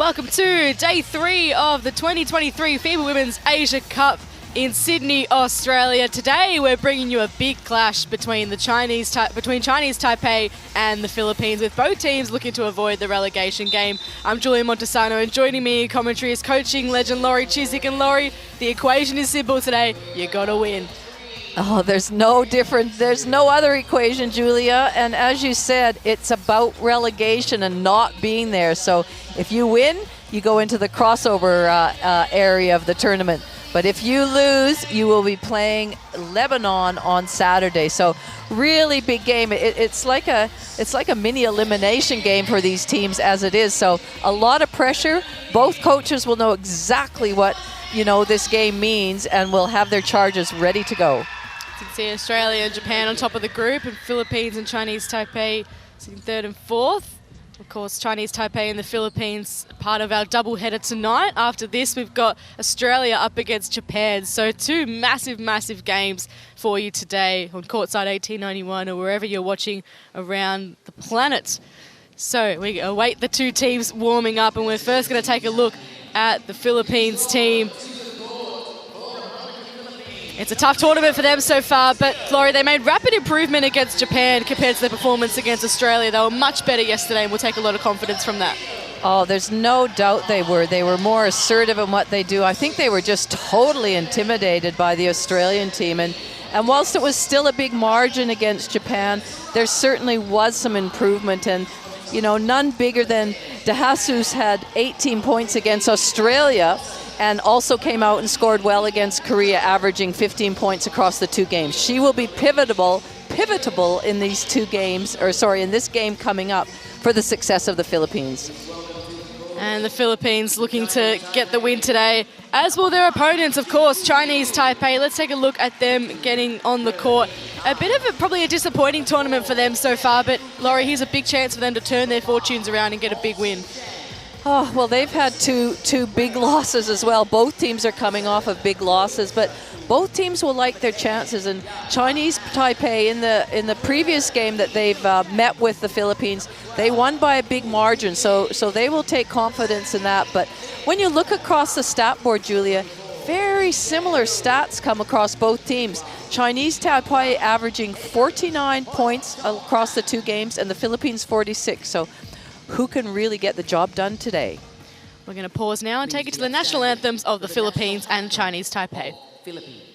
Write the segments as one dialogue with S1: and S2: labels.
S1: Welcome to day 3 of the 2023 FIBA Women's Asia Cup in Sydney, Australia. Today we're bringing you a big clash between Chinese Taipei and the Philippines, with both teams looking to avoid the relegation game. I'm Julia Montesano, and joining me in commentary is coaching legend Laurie Chiswick. And Laurie, the equation is simple today: you gotta win.
S2: Oh, there's no other equation, Julia. And as you said, it's about relegation and not being there. So if you win, you go into the crossover area of the tournament. But if you lose, you will be playing Lebanon on Saturday. So really big game. It's like a mini elimination game for these teams as it is. So a lot of pressure. Both coaches will know exactly what this game means and will have their charges ready to go.
S1: You can see Australia and Japan on top of the group, and Philippines and Chinese Taipei sitting 3rd and 4th. Of course, Chinese Taipei and the Philippines part of our doubleheader tonight. After this, we've got Australia up against Japan. So 2 massive games for you today on Courtside 1891 or wherever you're watching around the planet. So we await the 2 teams warming up, and we're first going to take a look at the Philippines team. It's a tough tournament for them so far, but Laurie, they made rapid improvement against Japan compared to their performance against Australia. They were much better yesterday, and we'll take a lot of confidence from that.
S2: Oh, there's no doubt they were. They were more assertive in what they do. I think they were just totally intimidated by the Australian team. And whilst it was still a big margin against Japan, there certainly was some improvement. And, none bigger than DeJesus had 18 points against Australia, and also came out and scored well against Korea, averaging 15 points across the 2 games. She will be pivotable in these 2 games, in this game coming up for the success of the Philippines.
S1: And the Philippines looking to get the win today, as will their opponents, of course, Chinese Taipei. Let's take a look at them getting on the court. A bit of probably a disappointing tournament for them so far, but Laurie, here's a big chance for them to turn their fortunes around and get a big win.
S2: Oh, well, they've had two big losses as well. Both teams are coming off of big losses, but both teams will like their chances. And Chinese Taipei, in the previous game that they've met with the Philippines, they won by a big margin, so they will take confidence in that. But when you look across the stat board, Julia, very similar stats come across both teams. Chinese Taipei averaging 49 points across the 2 games, and the Philippines 46. So who can really get the job done today?
S1: We're going to pause now and take it to the national anthems of the Philippines and Chinese Taipei.
S3: Philippines.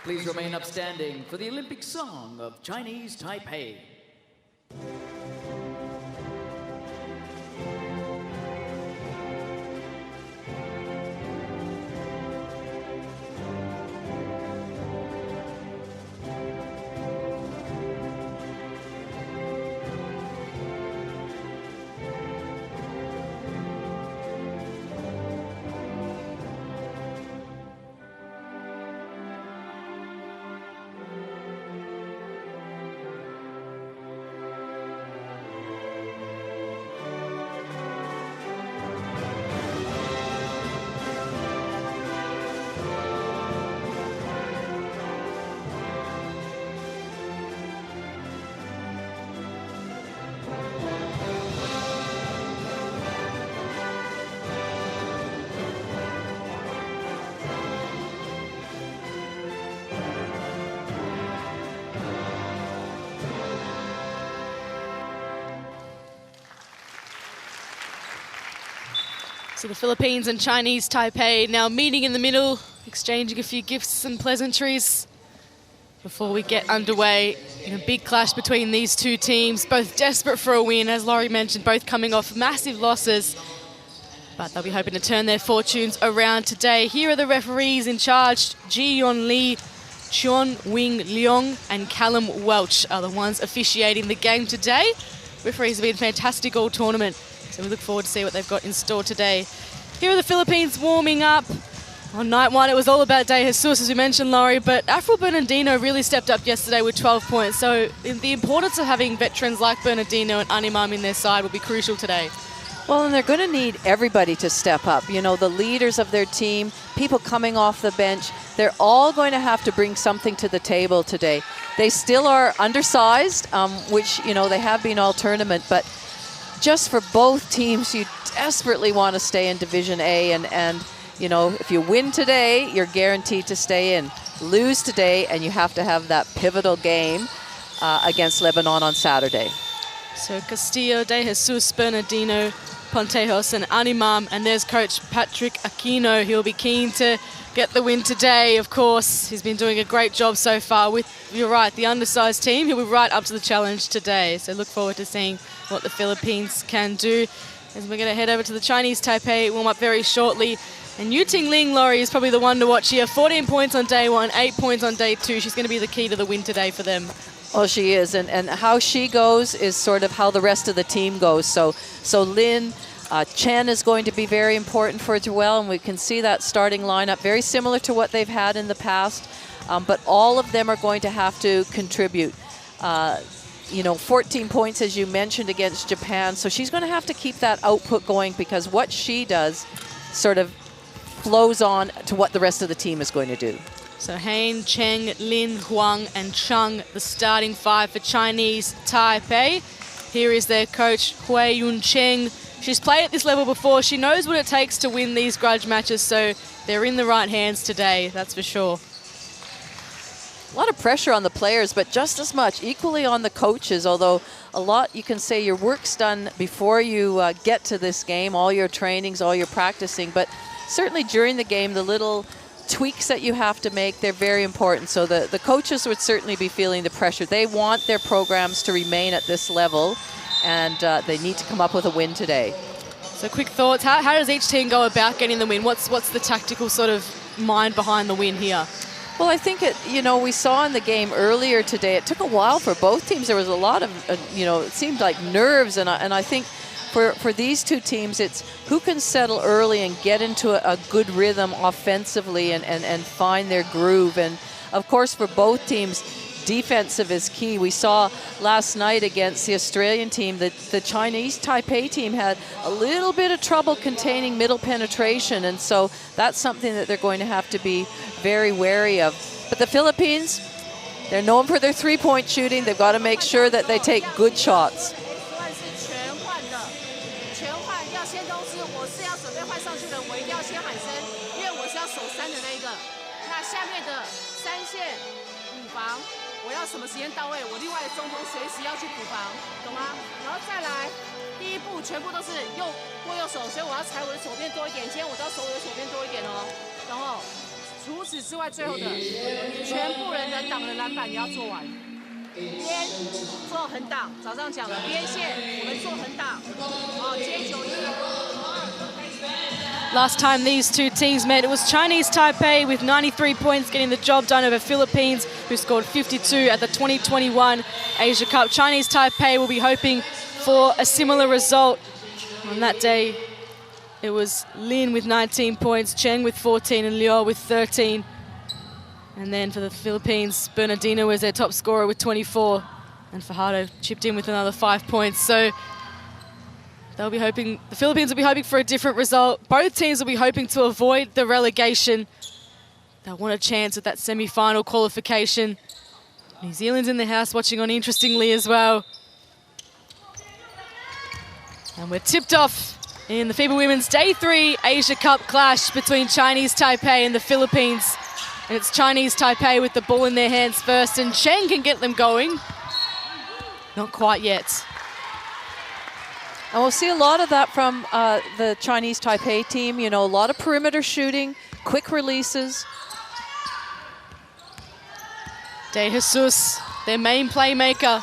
S3: Please remain upstanding for the Olympic song of Chinese Taipei.
S1: So the Philippines and Chinese Taipei now meeting in the middle, exchanging a few gifts and pleasantries before we get underway in a big clash between these two teams, both desperate for a win, as Laurie mentioned, both coming off massive losses. But they'll be hoping to turn their fortunes around today. Here are the referees in charge. Ji-Yon Lee, Chuan Wing Leong and Callum Welch are the ones officiating the game today. Referees have been fantastic all tournament, so we look forward to see what they've got in store today. Here are the Philippines warming up. On night one, it was all about De Jesus, as we mentioned, Laurie, but Afro Bernardino really stepped up yesterday with 12 points. So the importance of having veterans like Bernardino and Animam in their side will be crucial today.
S2: Well, and they're going to need everybody to step up. You know, the leaders of their team, people coming off the bench, they're all going to have to bring something to the table today. They still are undersized, which, you know, they have been all tournament, but just for both teams, you desperately want to stay in Division A, and you know, if you win today, you're guaranteed to stay in. Lose today, and you have to have that pivotal game against Lebanon on Saturday.
S1: So Castillo, De Jesus, Bernardino, Pontejos and Animam, and there's coach Patrick Aquino. He'll be keen to get the win today, of course. He's been doing a great job so far with, you're right, the undersized team. He'll be right up to the challenge today. So look forward to seeing what the Philippines can do. As we're going to head over to the Chinese Taipei, warm up very shortly. And Yu Ting-Ling, Laurie, is probably the one to watch here. 14 points on day one, 8 points on day two. She's going to be the key to the win today for them.
S2: Oh, she is. And how she goes is sort of how the rest of the team goes. So Lin, Chen is going to be very important for Joelle, and we can see that starting lineup, very similar to what they've had in the past. But all of them are going to have to contribute. You know, 14 points, as you mentioned, against Japan. So she's going to have to keep that output going, because what she does sort of flows on to what the rest of the team is going to do.
S1: So Hein, Cheng, Lin, Huang and Chung, the starting five for Chinese Taipei. Here is their coach, Hui Yun Cheng. She's played at this level before. She knows what it takes to win these grudge matches, so they're in the right hands today, that's for sure.
S2: A lot of pressure on the players, but just as much, equally on the coaches, although a lot, you can say your work's done before you get to this game, all your trainings, all your practicing, but certainly during the game, the little tweaks that you have to make, they're very important. So the coaches would certainly be feeling the pressure. They want their programs to remain at this level, and they need to come up with a win today.
S1: So quick thoughts, how does each team go about getting the win? What's the tactical sort of mind behind the win here?
S2: Well, I think we saw in the game earlier today, it took a while for both teams. There was a lot of, it seemed like nerves, and I think for these two teams, it's who can settle early and get into a good rhythm offensively and find their groove. And of course, for both teams, defensive is key. We saw last night against the Australian team that the Chinese Taipei team had a little bit of trouble containing middle penetration, and so that's something that they're going to have to be very wary of. But the Philippines, they're known for their three-point shooting. They've got to make sure that they take good shots.
S1: Last time these two teams met, it was Chinese Taipei with 93 points getting the job done over Philippines, who scored 52 at the 2021 Asia Cup. Chinese Taipei will be hoping for a similar result. On that day, it was Lin with 19 points, Cheng with 14 and Liu with 13. And then for the Philippines, Bernardino was their top scorer with 24. And Fajardo chipped in with another 5 points. So they'll be hoping, the Philippines will be hoping for a different result. Both teams will be hoping to avoid the relegation. They'll want a chance at that semi-final qualification. New Zealand's in the house watching on, interestingly, as well. And we're tipped off in the FIBA Women's Day 3 Asia Cup clash between Chinese Taipei and the Philippines. And it's Chinese Taipei with the ball in their hands first, and Cheng can get them going. Not quite yet.
S2: And we'll see a lot of that from the Chinese Taipei team. You know, a lot of perimeter shooting, quick releases.
S1: De Jesus, their main playmaker.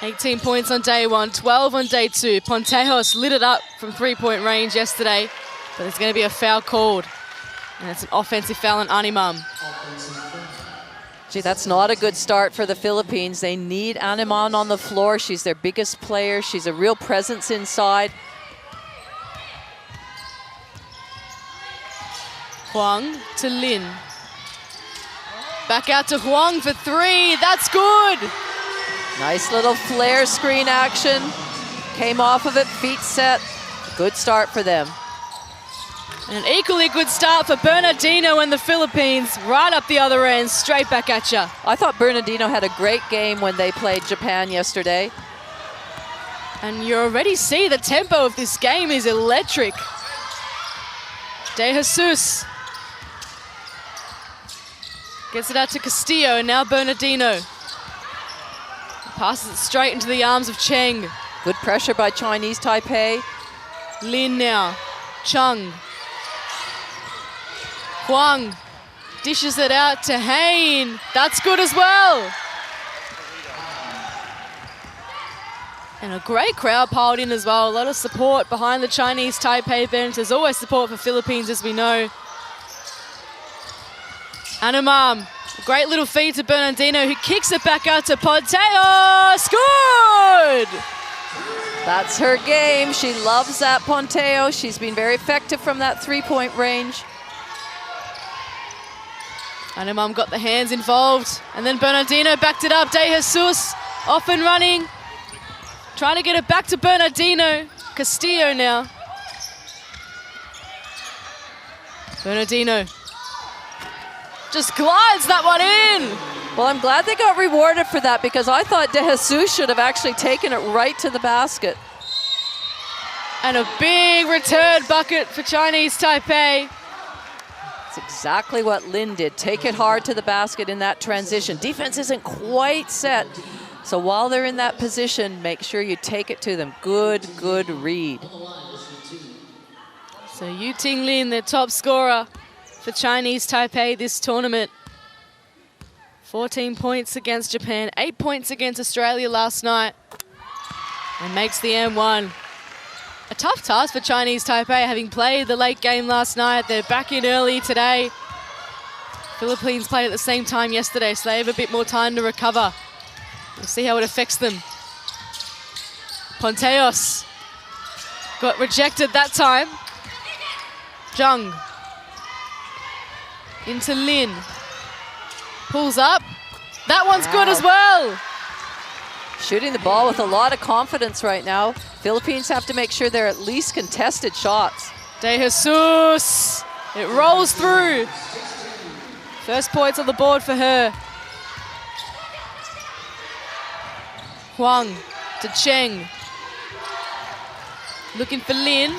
S1: 18 points on day 1, 12 on day 2. Pontejos lit it up from three-point range yesterday, but there's going to be a foul called. And it's an offensive foul on Animam.
S2: Gee, that's not a good start for the Philippines. They need Animam on the floor. She's their biggest player. She's a real presence inside.
S1: Huang to Lin. Back out to Huang for 3. That's good.
S2: Nice little flare screen action. Came off of it, feet set. Good start for them.
S1: And an equally good start for Bernardino and the Philippines. Right up the other end, straight back at ya.
S2: I thought Bernardino had a great game when they played Japan yesterday.
S1: And you already see the tempo of this game is electric. De Jesus gets it out to Castillo, and now Bernardino. Passes it straight into the arms of Cheng.
S2: Good pressure by Chinese Taipei.
S1: Lin now. Chung. Huang dishes it out to Hain. That's good as well. And a great crowd piled in as well. A lot of support behind the Chinese Taipei bench. There's always support for Philippines, as we know. Animam, a great little feed to Bernardino, who kicks it back out to Pontejos. Good!
S2: That's her game. She loves that Pontejos. She's been very effective from that three-point range.
S1: Animam got the hands involved, and then Bernardino backed it up. De Jesus off and running, trying to get it back to Bernardino. Castillo now. Bernardino just glides that one in.
S2: Well, I'm glad they got rewarded for that, because I thought De Jesus should have actually taken it right to the basket.
S1: And a big return bucket for Chinese Taipei.
S2: That's exactly what Lin did. Take it hard to the basket in that transition. Defense isn't quite set. So while they're in that position, make sure you take it to them. Good read.
S1: So Yu Ting Lin, their top scorer for Chinese Taipei this tournament. 14 points against Japan, 8 points against Australia last night, and makes the M1. A tough task for Chinese Taipei, having played the late game last night. They're back in early today. Philippines played at the same time yesterday, so they have a bit more time to recover. We'll see how it affects them. Pontejos got rejected that time. Zhang into Lin. Pulls up. That one's good as well.
S2: Shooting the ball with a lot of confidence right now. Philippines have to make sure they're at least contested shots.
S1: De Jesus. It rolls through. First points on the board for her. Huang to Cheng. Looking for Lin.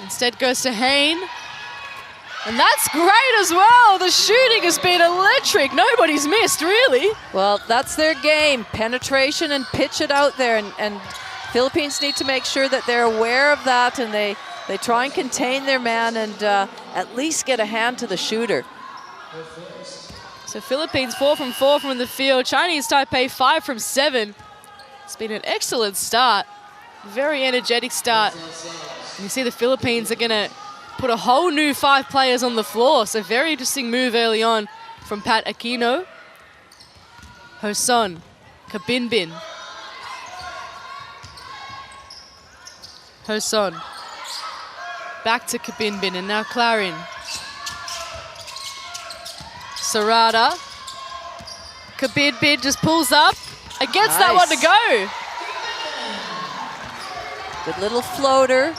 S1: Instead goes to Hain. And that's great as well. The shooting has been electric. Nobody's missed, really.
S2: Well, that's their game. Penetration and pitch it out there. And Philippines need to make sure that they're aware of that, and they try and contain their man and at least get a hand to the shooter.
S1: So Philippines 4 from 4 from the field. Chinese Taipei 5 from 7. It's been an excellent start. Very energetic start. And you see the Philippines are going to put a whole new 5 players on the floor. So very interesting move early on from Pat Aquino. Hoson, Kabinbin. Hoson. Back to Kabinbin, and now Clarin. Sarada. Kabinbin just pulls up and gets that one to go.
S2: Good little floater.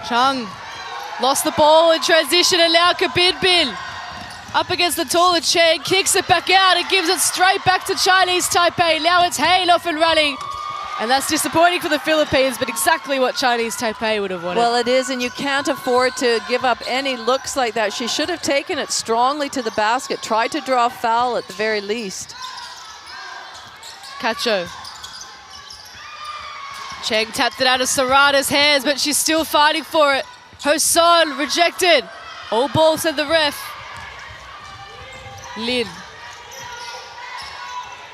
S1: Chung lost the ball in transition, and now Kabinbin up against the taller Cheng, kicks it back out and gives it straight back to Chinese Taipei. Now it's Hain off and running. And that's disappointing for the Philippines, but exactly what Chinese Taipei would have wanted.
S2: Well, it is, and you can't afford to give up any looks like that. She should have taken it strongly to the basket, tried to draw a foul at the very least.
S1: Cacho. Cheng tapped it out of Sarada's hands, but she's still fighting for it. Hoson rejected. All ball, said the ref. Lin.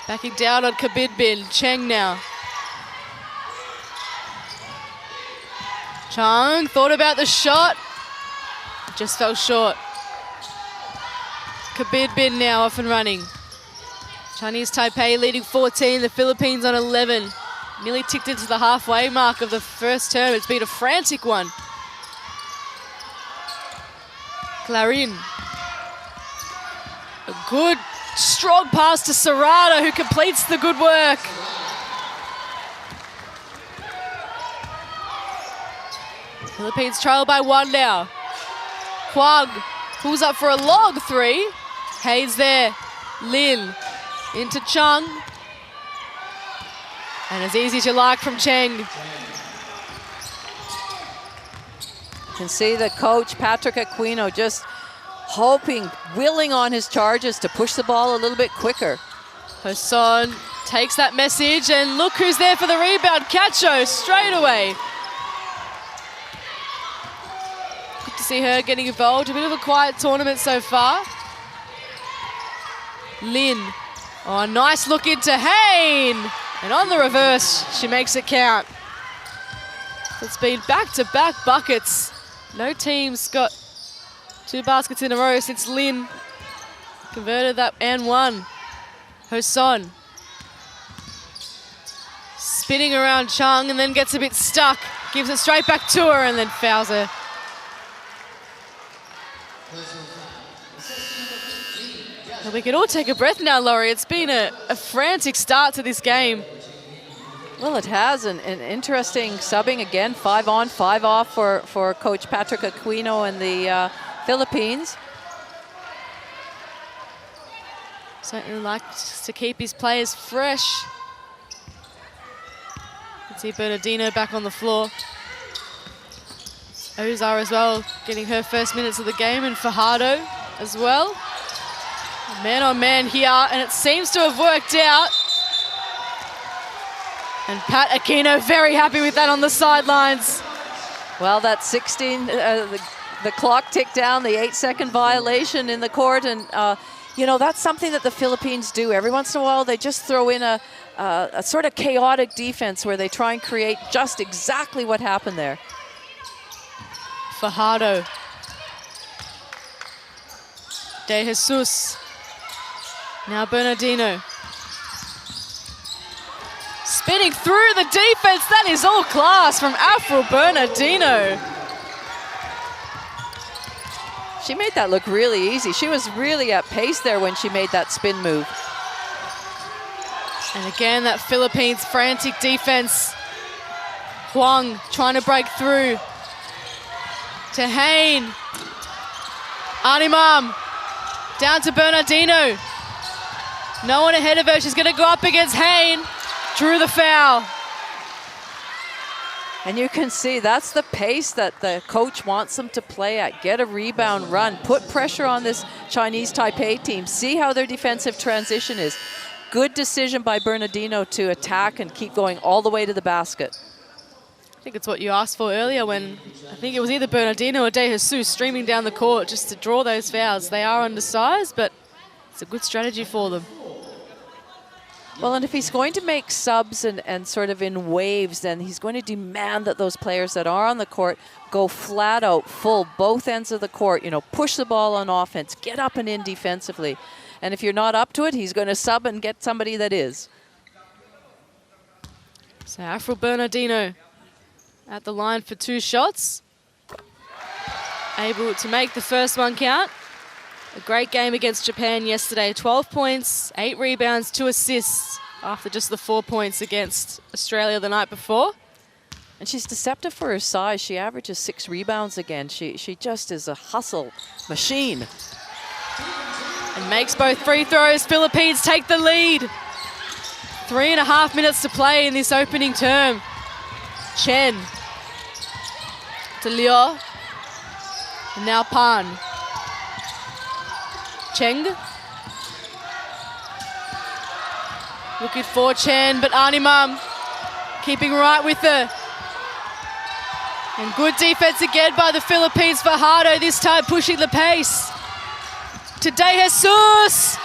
S1: Backing down on Kabidbin. Cheng now. Chang thought about the shot. Just fell short. Kabidbin now off and running. Chinese Taipei leading 14, the Philippines on 11. Nearly ticked into the halfway mark of the first term. It's been a frantic one. Clarin. A good, strong pass to Sarada, who completes the good work. Philippines trail by 1 now. Huang pulls up for a long 3. Hayes there. Lin into Chung. And as easy as you like from Cheng.
S2: You can see the coach, Patrick Aquino, just hoping, willing on his charges to push the ball a little bit quicker.
S1: Hoson takes that message, and look who's there for the rebound. Cacho straight away. Good to see her getting involved. A bit of a quiet tournament so far. Lin. Oh, nice look into Hain. And on the reverse, she makes it count. It's been back-to-back buckets. No team's got 2 baskets in a row since Lin converted that and won. Hoson. Spinning around Chung and then gets a bit stuck. Gives it straight back to her and then fouls her. And we can all take a breath now, Laurie. It's been a frantic start to this game.
S2: Well, it has, an interesting subbing again. 5 on, 5 off for Coach Patrick Aquino and the Philippines.
S1: Certainly likes to keep his players fresh. You can see Bernardino back on the floor. Ozar as well, getting her first minutes of the game, and Fajardo as well. Man on man here, and it seems to have worked out. And Pat Aquino very happy with that on the sidelines.
S2: Well, that 16, the clock ticked down, the 8-second violation in the court, and you know, that's something that the Philippines do. Every once in a while, they just throw in a sort of chaotic defense where they try and create just exactly what happened there.
S1: Fajardo. De Jesus. Now Bernardino. Spinning through the defense. That is all class from Afro Bernardino.
S2: She made that look really easy. She was really at pace there when she made that spin move.
S1: And again, that Philippines frantic defense. Huang trying to break through. To Hain. Animam. Down to Bernardino. No one ahead of her. She's going to go up against Hain. Drew the foul.
S2: And you can see that's the pace that the coach wants them to play at. Get a rebound run. Put pressure on this Chinese Taipei team. See how their defensive transition is. Good decision by Bernardino to attack and keep going all the way to the basket.
S1: I think it's what you asked for earlier when I think it was either Bernardino or De Jesus streaming down the court just to draw those fouls. They are undersized, but it's a good strategy for them.
S2: Well, and if he's going to make subs and sort of in waves, then he's going to demand that those players that are on the court go flat out, full, both ends of the court, you know, push the ball on offense, get up and in defensively. And if you're not up to it, he's going to sub and get somebody that is.
S1: So Afro Bernardino at the line for 2 shots. Able to make the first one count. A great game against Japan yesterday. 12 points, 8 rebounds, 2 assists after just the 4 points against Australia the night before.
S2: And she's deceptive for her size. She averages 6 rebounds again. She just is a hustle machine.
S1: And makes both free throws. Philippines take the lead. 3.5 minutes to play in this opening term. Chen to Liu. And now Pan. Cheng. Looking for Chen, but Animam keeping right with her. And good defense again by the Philippines. Fajardo this time pushing the pace. To De Jesus.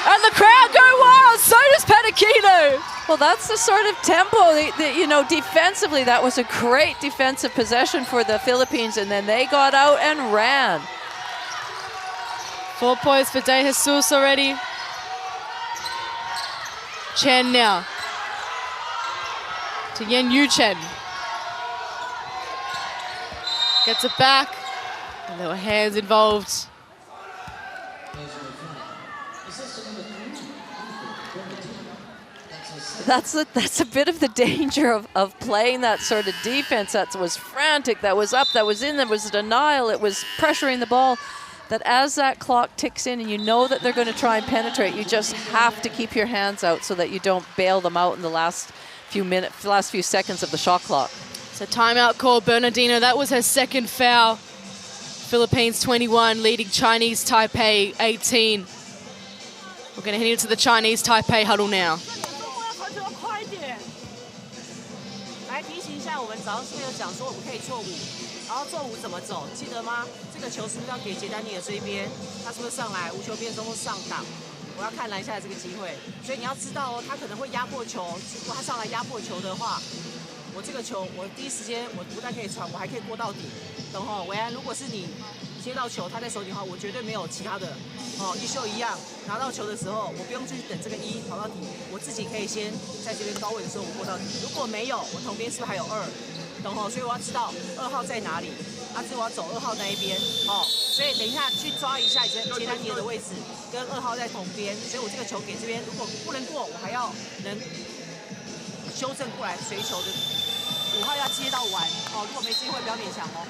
S1: And the crowd go wild, so does Patakino.
S2: Well, that's the sort of tempo, you know, defensively, that was a great defensive possession for the Philippines, and then they got out and ran.
S1: 4 points for De Jesus already. Chen now. To Yen Yu Chen. Gets it back. And there were hands involved.
S2: That's a bit of the danger of playing that sort of defense that was frantic, that was up, that was in, that was denial, it was pressuring the ball. That as that clock ticks in and you know that they're going to try and penetrate, you just have to keep your hands out so that you don't bail them out in the last few minutes, the last few seconds of the shot clock.
S1: So timeout call, Bernardino. That was her second foul. Philippines 21, leading Chinese Taipei 18. We're going to head into the Chinese Taipei huddle now.
S4: 然后做五怎么走？记得吗？这个球是不是要给杰丹尼的这一边？他是不是上来无球变中上挡？我要看篮下的这个机会，所以你要知道哦，他可能会压迫球。如果他上来压迫球的话，我这个球我第一时间我不但可以传，我还可以过到底。懂吼？维安，如果是你接到球，他在手底的话，我绝对没有其他的哦，一秀一样拿到球的时候，我不用去等这个一跑到底，我自己可以先在这边高位的时候我过到底。如果没有，我旁边是不是还有2？ 懂吼，所以我要知道2号在哪里，所以我要走2号那一边，哦，所以等一下去抓一下杰丹尼尔的位置，跟2号在同边，所以我这个球给这边，如果不能过，我还要能修正过来随球的5号要接到完，哦，如果没机会不要勉强哦。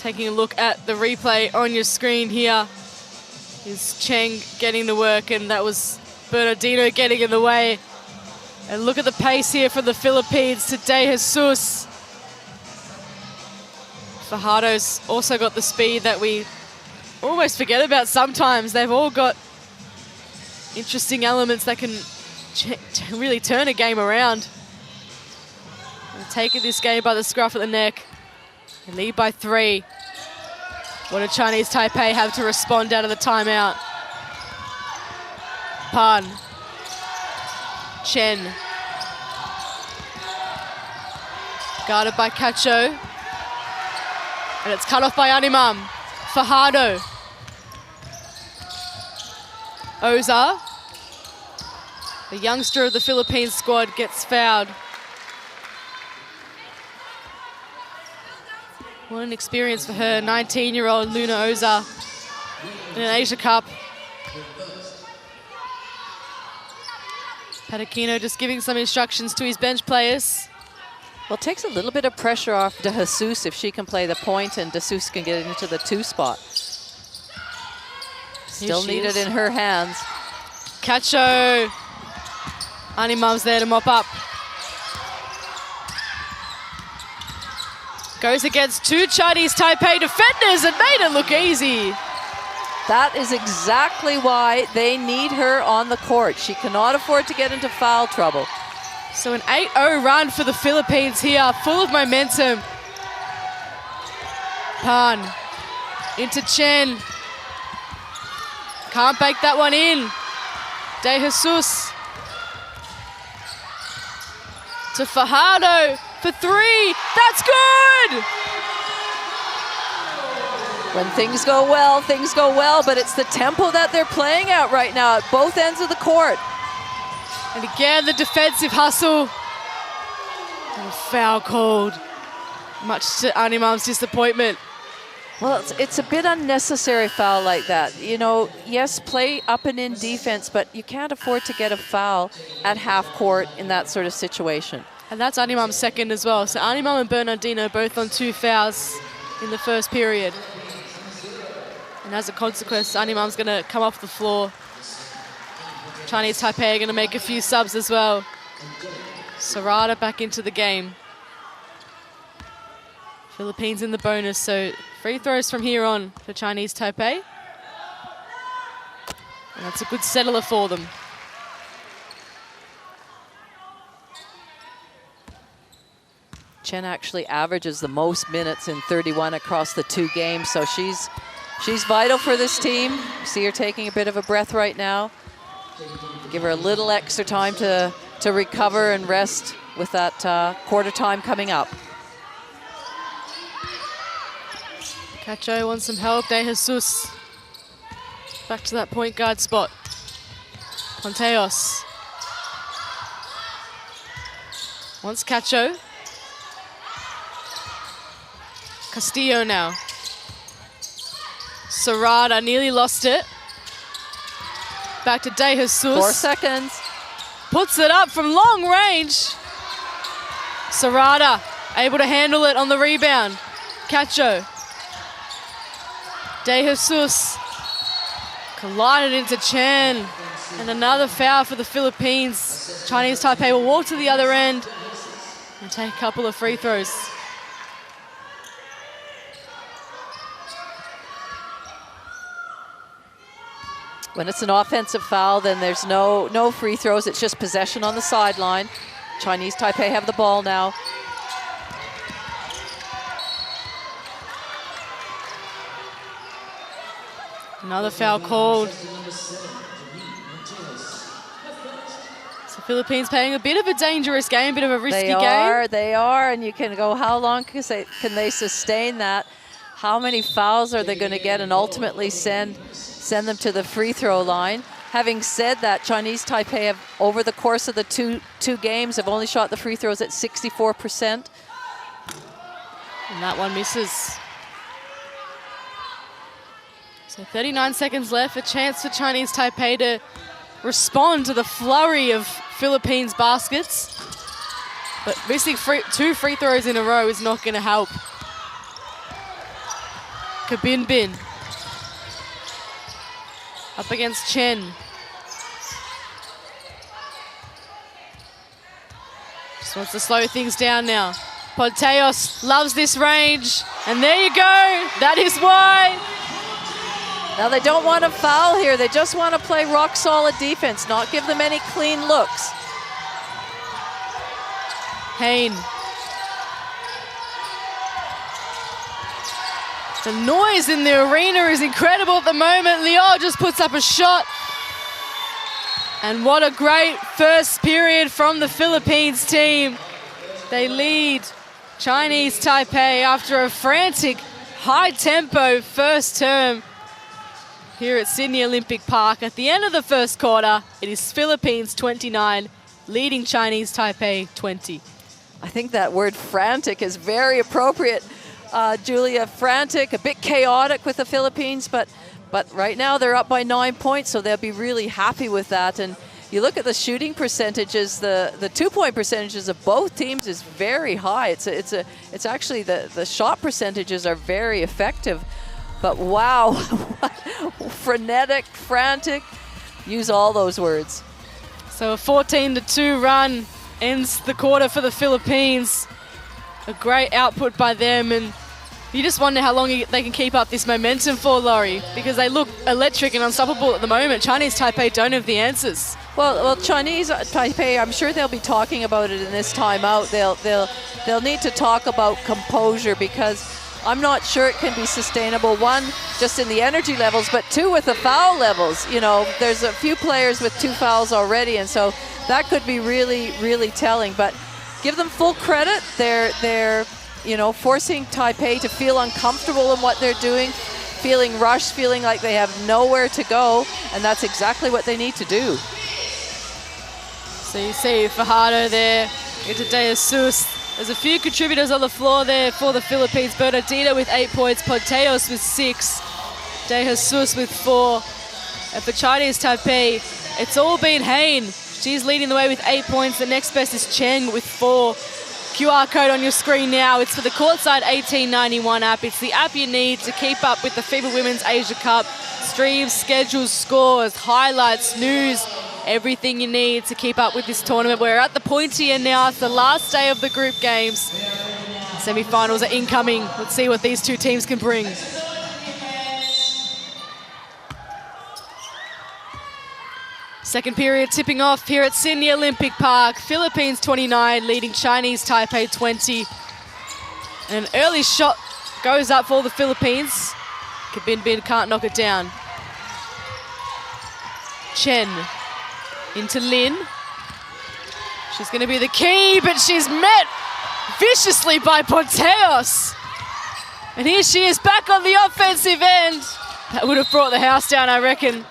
S1: Taking a look at the replay on your screen here is Cheng getting the work, and that was Bernardino getting in the way. And look at the pace here from the Philippines to De Jesus. Fajardo's also got the speed that we almost forget about sometimes. They've all got interesting elements that can really turn a game around. And taking this game by the scruff of the neck. They lead by 3. What do Chinese Taipei have to respond out of the timeout? Pan. Chen. Guarded by Cacho. And it's cut off by Animam. Fajardo. Oza. The youngster of the Philippines squad gets fouled. What an experience for her, 19-year-old Luna Oza in an Asia Cup. Patakino just giving some instructions to his bench players.
S2: Well, it takes a little bit of pressure off De Jesus if she can play the point and De Jesus can get into the 2 spot. Still needed in her hands.
S1: Cacho. Animam's there to mop up. Goes against 2 Chinese Taipei defenders and made it look easy.
S2: That is exactly why they need her on the court. She cannot afford to get into foul trouble.
S1: So an 8-0 run for the Philippines here, full of momentum. Pan into Chen. Can't bake that one in. De Jesus. To Fajardo for 3. That's good!
S2: When things go well, but it's the tempo that they're playing at right now at both ends of the court.
S1: And again, the defensive hustle. And a foul called, much to Animam's disappointment.
S2: Well, it's a bit unnecessary foul like that. You know, yes, play up and in defense, but you can't afford to get a foul at half court in that sort of situation.
S1: And that's Animam's second as well. So Animam and Bernardino both on 2 fouls in the first period. And as a consequence, Animam's going to come off the floor. Chinese Taipei are going to make a few subs as well. Sarada back into the game. Philippines in the bonus, so free throws from here on for Chinese Taipei. And that's a good settler for them.
S2: Chen actually averages the most minutes in 31 across the 2 games, so she's vital for this team. See her taking a bit of a breath right now. Give her a little extra time to recover and rest with that quarter time coming up.
S1: Cacho wants some help. De Jesus back to that point guard spot. Ponteos wants Cacho. Castillo now. Serrata nearly lost it. Back to De Jesus.
S2: 4 seconds.
S1: Puts it up from long range. Serrata able to handle it on the rebound. Cacho. De Jesus collided into Chen. And another foul for the Philippines. Chinese Taipei will walk to the other end and take a couple of free throws.
S2: When it's an offensive foul, then there's no free throws. It's just possession on the sideline. Chinese Taipei have the ball now.
S1: Another foul called. So Philippines playing a bit of a dangerous game, a bit of a risky game.
S2: They are, and you can go, how long can they sustain that? How many fouls are they going to get and ultimately send them to the free throw line? Having said that, Chinese Taipei have, over the course of the two games, have only shot the free throws at 64%.
S1: And that one misses. So 39 seconds left, a chance for Chinese Taipei to respond to the flurry of Philippines baskets. But missing 2 free throws in a row is not going to help. Kabinbin up against Chen. Just wants to slow things down now. Ponteos loves this range. And there you go. That is why.
S2: Now they don't want to foul here. They just want to play rock solid defense, not give them any clean looks.
S1: Hain. The noise in the arena is incredible at the moment. Liao just puts up a shot. And what a great first period from the Philippines team. They lead Chinese Taipei after a frantic, high-tempo first term here at Sydney Olympic Park. At the end of the first quarter, it is Philippines 29, leading Chinese Taipei 20.
S2: I think that word frantic is very appropriate. Julia, frantic, a bit chaotic with the Philippines, but right now they're up by 9 points, so they'll be really happy with that. And you look at the shooting percentages, the 2-point percentages of both teams is very high. It's actually the shot percentages are very effective. But wow, frenetic, frantic, use all those words.
S1: So a 14-2 run ends the quarter for the Philippines. A great output by them, and you just wonder how long they can keep up this momentum for, Laurie, because they look electric and unstoppable at the moment. Chinese Taipei don't have the answers.
S2: Well, Chinese Taipei, I'm sure they'll be talking about it in this timeout. They'll need to talk about composure, because I'm not sure it can be sustainable. 1, just in the energy levels, but 2, with the foul levels. You know, there's a few players with 2 fouls already, and so that could be really, really telling. But give them full credit. They're forcing Taipei to feel uncomfortable in what they're doing, feeling rushed, feeling like they have nowhere to go, and that's exactly what they need to do.
S1: So you see Fajardo there, into De Jesus. There's a few contributors on the floor there for the Philippines. Bernardino with 8 points, Ponteos with 6, De Jesus with 4. And for Chinese Taipei, it's all been Hain. She's leading the way with 8 points. The next best is Cheng with 4. QR code on your screen now. It's for the Courtside 1891 app. It's the app you need to keep up with the FIBA Women's Asia Cup. Streams, schedules, scores, highlights, news, everything you need to keep up with this tournament. We're at the pointy end now. It's the last day of the group games. Semi-finals are incoming. Let's see what these two teams can bring. Second period tipping off here at Sydney Olympic Park. Philippines 29 leading Chinese Taipei 20. And an early shot goes up for the Philippines. Kabinbin can't knock it down. Chen into Lin. She's going to be the key, but she's met viciously by Ponteos. And here she is back on the offensive end. That would have brought the house down, I reckon.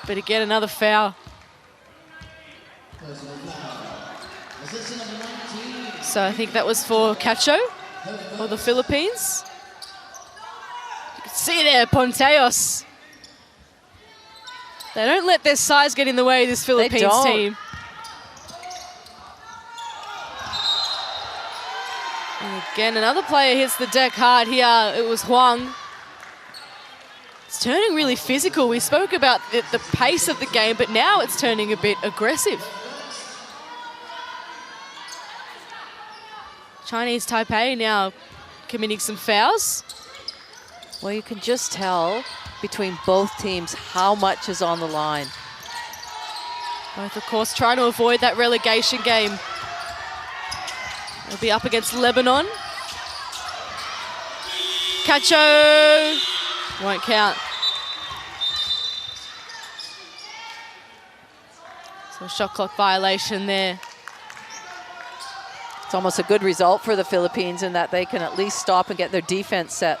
S1: But again, another foul. So I think that was for Cacho, for the Philippines. You can see there, Ponteos. They don't let their size get in the way of this Philippines team. And again, another player hits the deck hard here. It was Huang. It's turning really physical. We spoke about the pace of the game, but now it's turning a bit aggressive. Chinese Taipei now committing some fouls.
S2: Well, you can just tell between both teams how much is on the line.
S1: Both, of course, trying to avoid that relegation game. They'll be up against Lebanon. Cacho won't count. So shot clock violation there.
S2: It's almost a good result for the Philippines in that they can at least stop and get their defense set.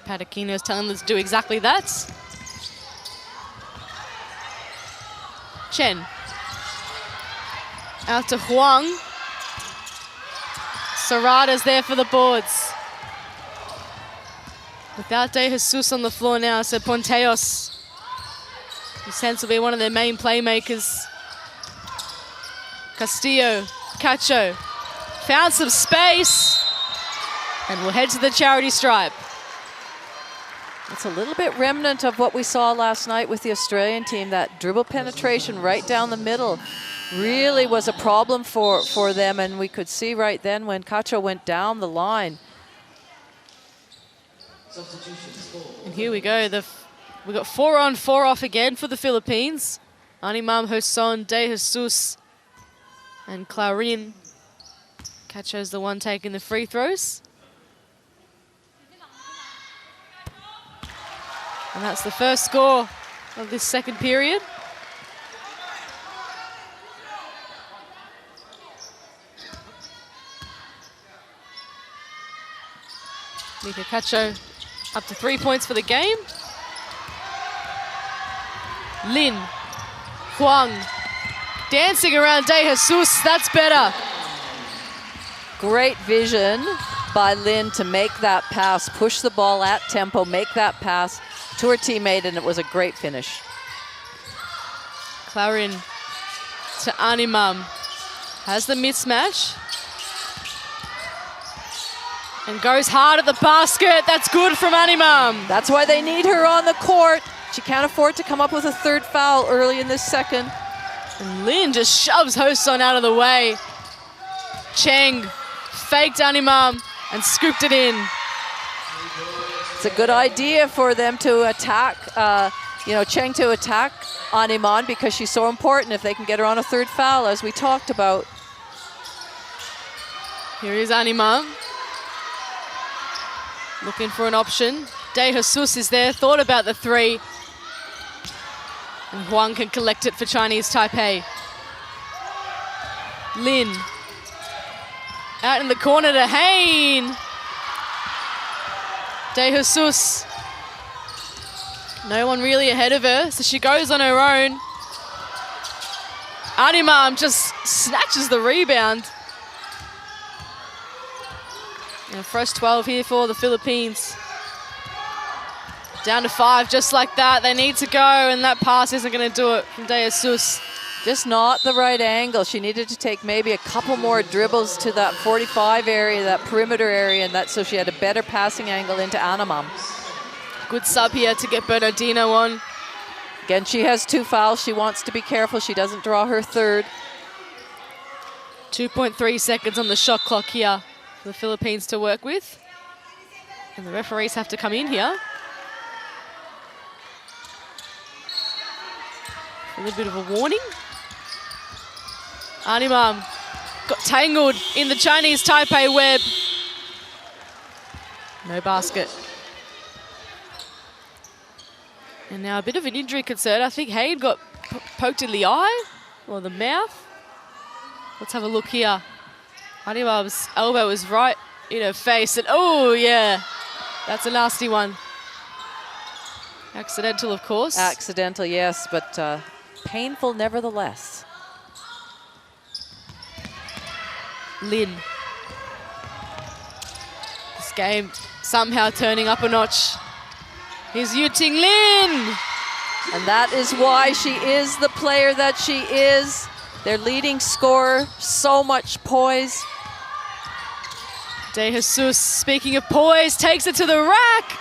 S1: Patakino is telling them to do exactly that. Chen. Out to Huang. Serrata's there for the boards. Without De Jesus on the floor now, so Ponteos, who sense will be one of their main playmakers. Castillo, Cacho, found some space, and will head to the charity stripe.
S2: It's a little bit remnant of what we saw last night with the Australian team. That dribble penetration right down the middle really was a problem for them, and we could see right then when Cacho went down the line.
S1: And here we go. We got 4 on, 4 off again for the Philippines. Animam, Hoson, De Jesus, and Clarin. Cacho's the one taking the free throws. And that's the first score of this second period. Mika Cacho up to 3 points for the game. Lin, Huang, dancing around De Jesus, that's better.
S2: Great vision by Lin to make that pass, push the ball at tempo, make that pass to her teammate, and it was a great finish.
S1: Clarin to Animam, has the mismatch. And goes hard at the basket, that's good from Animam.
S2: That's why they need her on the court. She can't afford to come up with a third foul early in this second.
S1: And Lin just shoves Hoson out of the way. Cheng faked Animam and scooped it in.
S2: It's a good idea for them to attack, Cheng to attack Animam because she's so important if they can get her on a third foul, as we talked about.
S1: Here is Animam. Looking for an option. De Jesus is there, thought about the three. And Huang can collect it for Chinese Taipei. Lin. Out in the corner to Hain. De Jesus. No one really ahead of her, so she goes on her own. Animam just snatches the rebound. And fresh 12 here for the Philippines. Down to 5 just like that. They need to go, and that pass isn't going to do it from De Jesus.
S2: Just not the right angle. She needed to take maybe a couple more dribbles to that 45 area, that perimeter area, and so she had a better passing angle into Animam.
S1: Good sub here to get Bernardino on.
S2: Again, she has 2 fouls. She wants to be careful she doesn't draw her third.
S1: 2.3 seconds on the shot clock here for the Philippines to work with. And the referees have to come in here. A little bit of a warning. Animam got tangled in the Chinese Taipei web. No basket. And now a bit of an injury concern. I think Hayden got poked in the eye or the mouth. Let's have a look here. Animam's elbow was right in her face. And oh, yeah, that's a nasty one. Accidental, of course.
S2: Accidental, yes, but painful nevertheless.
S1: Lin. This game somehow turning up a notch. Here's Yuting Lin.
S2: And that is why she is the player that she is. Their leading scorer, so much poise.
S1: De Jesus, speaking of poise, takes it to the rack.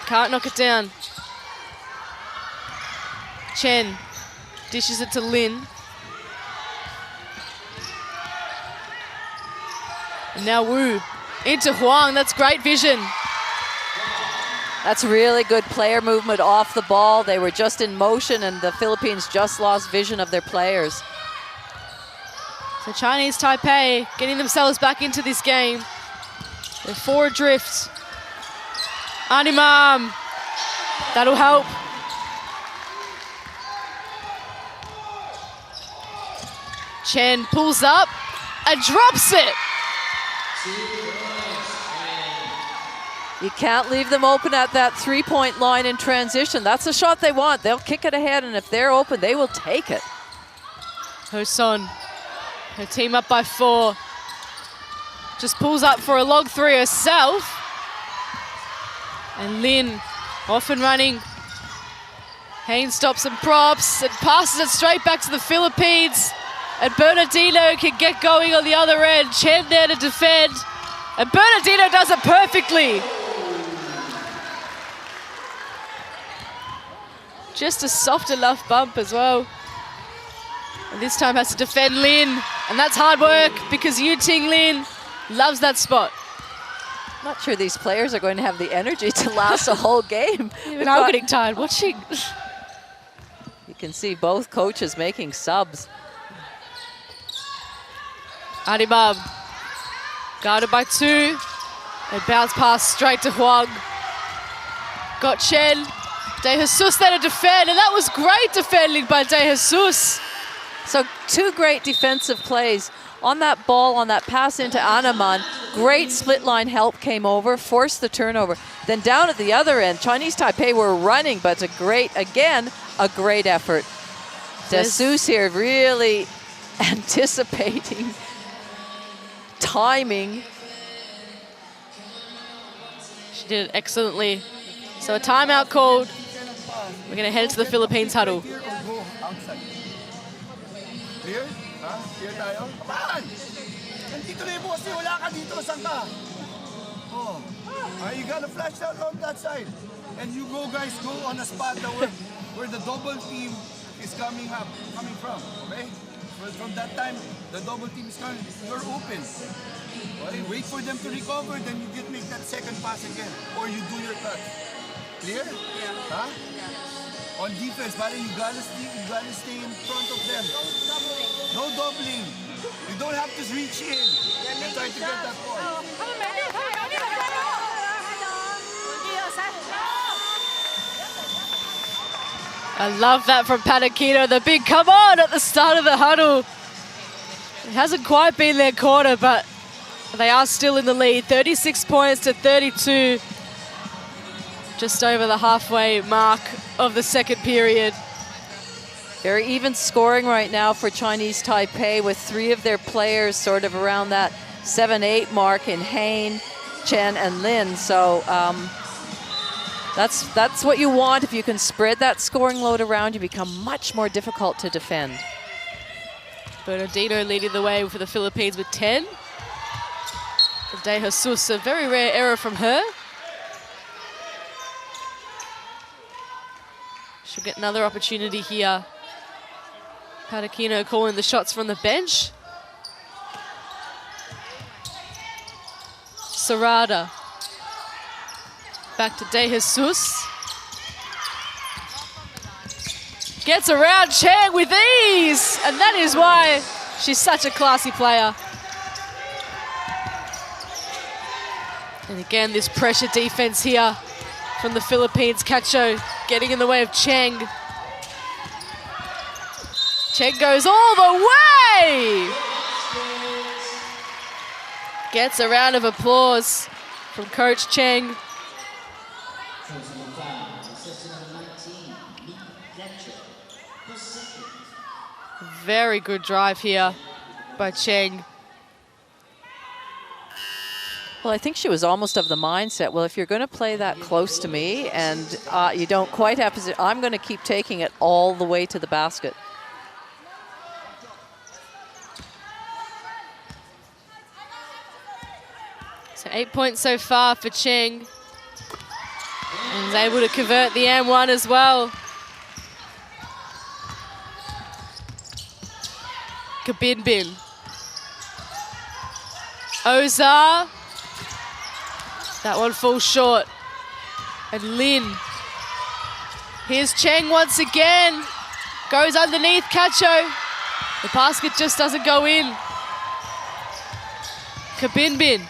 S1: Can't knock it down. Chen dishes it to Lin. And now Wu into Huang. That's great vision.
S2: That's really good player movement off the ball. They were just in motion and the Philippines just lost vision of their players.
S1: So Chinese Taipei getting themselves back into this game. They're 4 adrift. Animam. That'll help. Chen pulls up and drops it.
S2: You can't leave them open at that 3-point line in transition. That's the shot they want. They'll kick it ahead, and if they're open, they will take it.
S1: Hoson, her team up by 4. Just pulls up for a log 3 herself. And Lin off and running. Haynes stops and props and passes it straight back to the Philippines. And Bernardino can get going on the other end. Chen there to defend. And Bernardino does it perfectly. Just a soft enough bump as well. And this time has to defend Lin. And that's hard work because Yuting Lin loves that spot.
S2: Not sure these players are going to have the energy to last a whole game.
S1: Even I'm getting tired watching.
S2: You can see both coaches making subs.
S1: Animam guarded by 2. A bounce pass straight to Huang. Got Chen. De Jesus there to defend, and that was great defending by De Jesus.
S2: So 2 great defensive plays. On that ball, on that pass into Anaman, great split line help came over, forced the turnover. Then down at the other end, Chinese Taipei were running, but a great effort. De Jesus here really anticipating, timing.
S1: She did it excellently. So a timeout called. We're going to head to the Philippines huddle.
S5: Clear? Ha? Clear tayo? Kapan! Nandito na yung boss eh. Wala ka dito. Saan ka? Oh. You gotta flash out on that side. And you guys go on a spot where the double team is coming from. Okay? Well, from that time, the double team is coming. You're open. Okay? Wait for them to recover, then you make that second pass again. Or you do your cut. Clear? Yeah. Huh? Yeah. On defense, buddy, you gotta stay in front of them. No doubling. You don't have to reach in and try to get that ball.
S1: I love that from Patakino. The big come on at the start of the huddle. It hasn't quite been their quarter, but they are still in the lead. 36 points to 32. Just over the halfway mark of the second period.
S2: Very even scoring right now for Chinese Taipei, with 3 of their players sort of around that 7-8 mark in Hayne, Chen, and Lin. So that's what you want. If you can spread that scoring load around, you become much more difficult to defend.
S1: Bernardino leading the way for the Philippines with 10. De Jesus, a very rare error from her. She'll get another opportunity here. Patakino calling the shots from the bench. Sarada. Back to De Jesus. Gets around Cheng with ease, and that is why she's such a classy player. And again, this pressure defense here from the Philippines. Cacho getting in the way of Cheng. Cheng goes all the way! Gets a round of applause from Coach Cheng. Very good drive here by Cheng.
S2: Well, I think she was almost of the mindset, well, if you're going to play that close to me and you don't quite have position, I'm going to keep taking it all the way to the basket.
S1: So 8 points so far for Cheng. And is able to convert the M1 as well. Kabinbin. Ozar. That one falls short. And Lin. Here's Cheng once again. Goes underneath Cacho. The basket just doesn't go in. Kabinbin.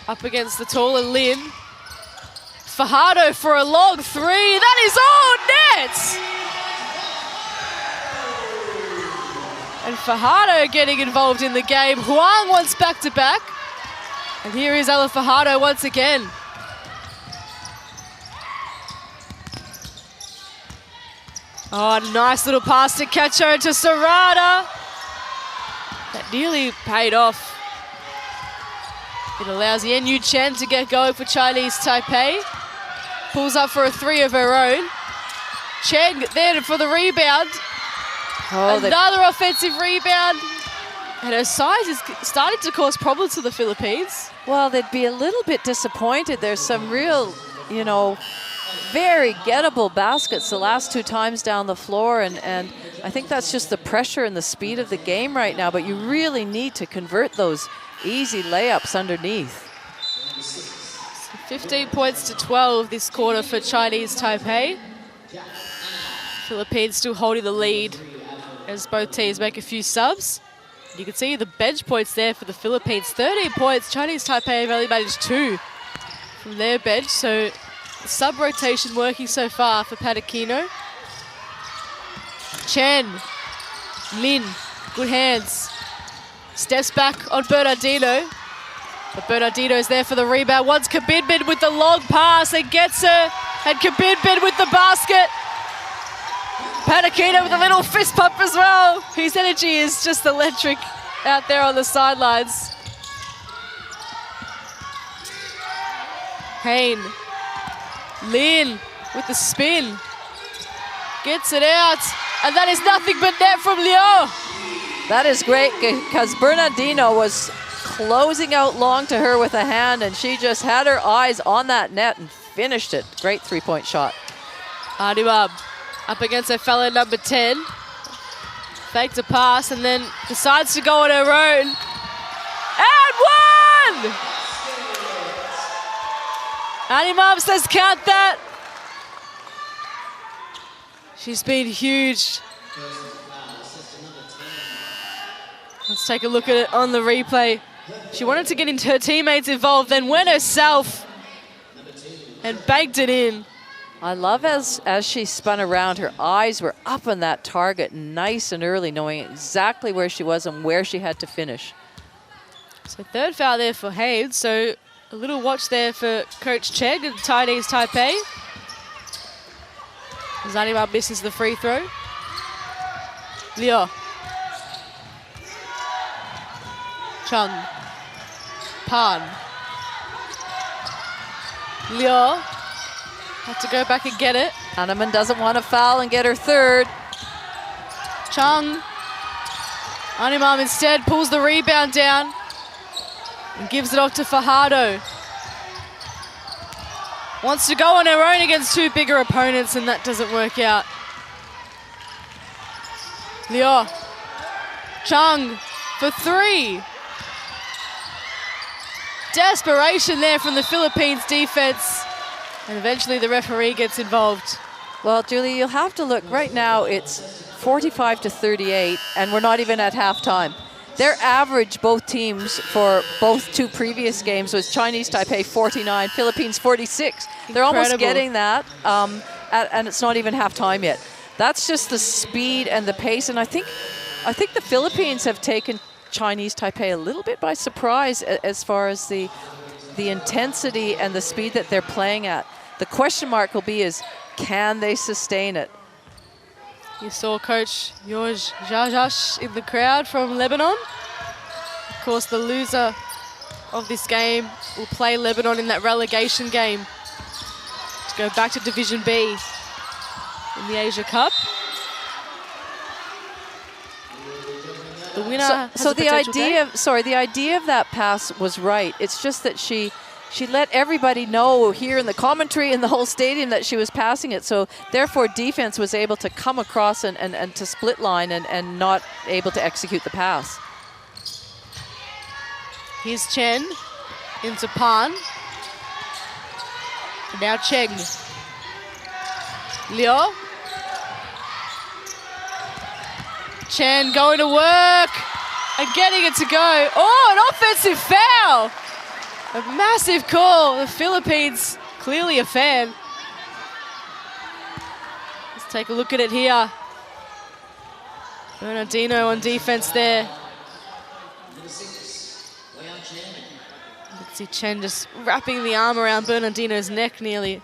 S1: Up against the taller Lin. Fajardo for a long three. That is all net! And Fajardo getting involved in the game. Huang wants back-to-back. And here is Ella Fajardo once again. Oh, nice little pass to Cacho to Serrata. That nearly paid off. It allows Yen Yu Chen to get going for Chinese Taipei. Pulls up for a three of her own. Cheng there for the rebound.
S2: Oh,
S1: another offensive rebound. And her size is starting to cause problems to the Philippines.
S2: Well, they'd be a little bit disappointed. There's some real, you know, very gettable baskets the last two times down the floor. And I think that's just the pressure and the speed of the game right now. But you really need to convert those easy layups underneath.
S1: 15 points to 12 this quarter for Chinese Taipei. Philippines still holding the lead as both teams make a few subs. You can see the bench points there for the Philippines. 13 points. Chinese Taipei have only managed 2 from their bench. So sub rotation working so far for Patakino. Chen, Lin, good hands. Steps back on Bernardino. But Bernardino's there for the rebound. Wants Kabinbin with the long pass and gets her. And Kabinbin with the basket. Patakino with a little fist pump as well. His energy is just electric out there on the sidelines. Hain. Lin with the spin. Gets it out. And that is nothing but net from Liu.
S2: That is great because Bernardino was closing out long to her with a hand and she just had her eyes on that net and finished it. Great three-point shot.
S1: Adibab up against her fellow number 10. Faked a pass and then decides to go on her own. And one! Adibab says count that. She's been huge. Let's take a look at it on the replay. She wanted to get her teammates involved, then went herself and banked it in.
S2: I love as she spun around, her eyes were up on that target nice and early, knowing exactly where she was and where she had to finish.
S1: So third foul there for Hayes. So a little watch there for Coach Cheng and Chinese Taipei. Zanima misses the free throw. Liu. Chung. Pan. Liu. Have to go back and get it.
S2: Hanneman doesn't want to foul and get her third.
S1: Chung. Animam instead pulls the rebound down and gives it off to Fajardo. Wants to go on her own against two bigger opponents and that doesn't work out. Liu. Chung for three. Desperation there from the Philippines defense. And eventually the referee gets involved.
S2: Well, Julie, you'll have to look. Right now, it's 45-38, and we're not even at halftime. Their average, both teams, for both two previous games was Chinese Taipei 49, Philippines 46. They're almost getting that, and it's not even halftime yet. That's just the speed and the pace, and I think the Philippines have taken Chinese Taipei a little bit by surprise as far as the intensity and the speed that they're playing at. The question mark will be is, can they sustain it?
S1: You saw Coach George Jajash in the crowd from Lebanon. Of course, the loser of this game will play Lebanon in that relegation game to go back to Division B in the Asia Cup. The winner has
S2: so
S1: a
S2: the idea of that pass was right. It's just that she let everybody know here in the commentary and the whole stadium that she was passing it. So therefore defense was able to come across and to split line and not able to execute the pass.
S1: Here's Chen into Pan. And now Cheng. Liu. Chen going to work and getting it to go. Oh, an offensive foul. A massive call. The Philippines, clearly a fan. Let's take a look at it here. Bernardino on defense there. Let's see Chen just wrapping the arm around Bernardino's neck nearly.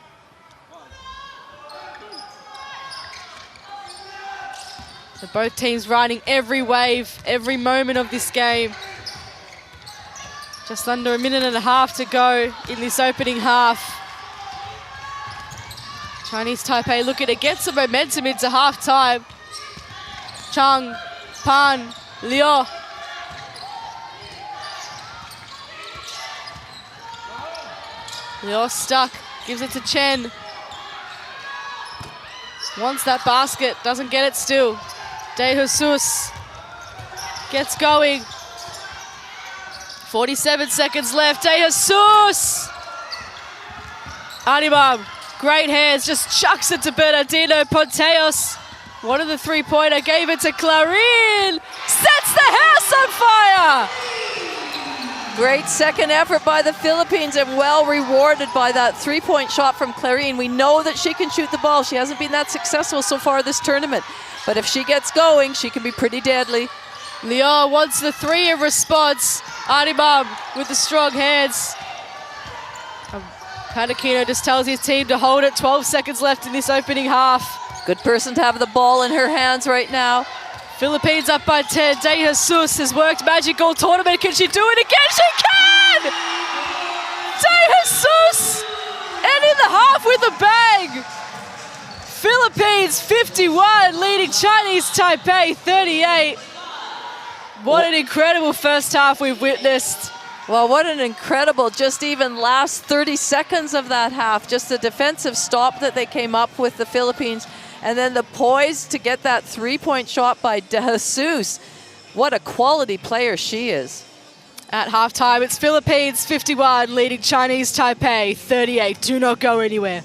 S1: So both teams riding every wave, every moment of this game. Just under a minute and a half to go in this opening half. Chinese Taipei looking to get some momentum into half-time. Chang, Pan, Liu. Liu stuck, gives it to Chen. Wants that basket, doesn't get it still. De Jesus gets going. 47 seconds left. De Jesus! Animam, great hands, just chucks it to Bernardino Ponteos. One of the three-pointer, gave it to Clarin. Sets the house on fire!
S2: Great second effort by the Philippines and well rewarded by that three-point shot from Clarin. We know that she can shoot the ball. She hasn't been that successful so far this tournament. But if she gets going, she can be pretty deadly.
S1: Liu wants the three in response. Animam with the strong hands. Patakino just tells his team to hold it. 12 seconds left in this opening half.
S2: Good person to have the ball in her hands right now.
S1: Philippines up by 10. De Jesus has worked magic all tournament. Can she do it again? She can! De Jesus! Ending the half with a bang! Philippines 51, leading Chinese Taipei 38. What an incredible first half we've witnessed.
S2: Well, what an incredible, just even last 30 seconds of that half. Just the defensive stop that they came up with, the Philippines. And then the poise to get that three-point shot by De Jesus. What a quality player she is.
S1: At halftime, it's Philippines 51, leading Chinese Taipei 38. Do not go anywhere.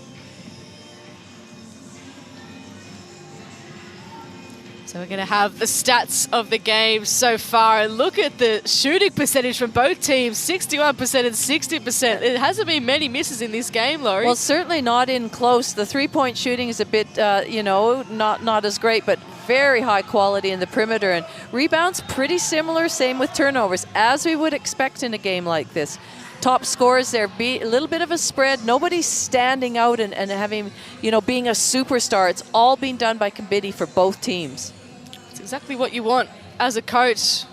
S1: So we're going to have the stats of the game so far. And look at the shooting percentage from both teams, 61% and 60%. It hasn't been many misses in this game, Laurie.
S2: Well, certainly not in close. The three-point shooting is a bit, not as great, but very high quality in the perimeter. And rebounds, pretty similar, same with turnovers, as we would expect in a game like this. Top scores there, a little bit of a spread. Nobody's standing out and having, being a superstar. It's all being done by committee for both teams.
S1: Exactly what you want as a coach.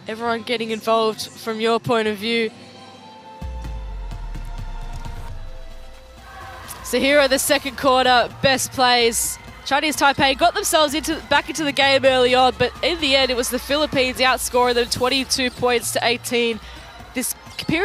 S1: Everyone getting involved from your point of view. So here are the second quarter best plays. Chinese Taipei got themselves back into the game early on, but in the end it was the Philippines outscoring them 22 points to 18. This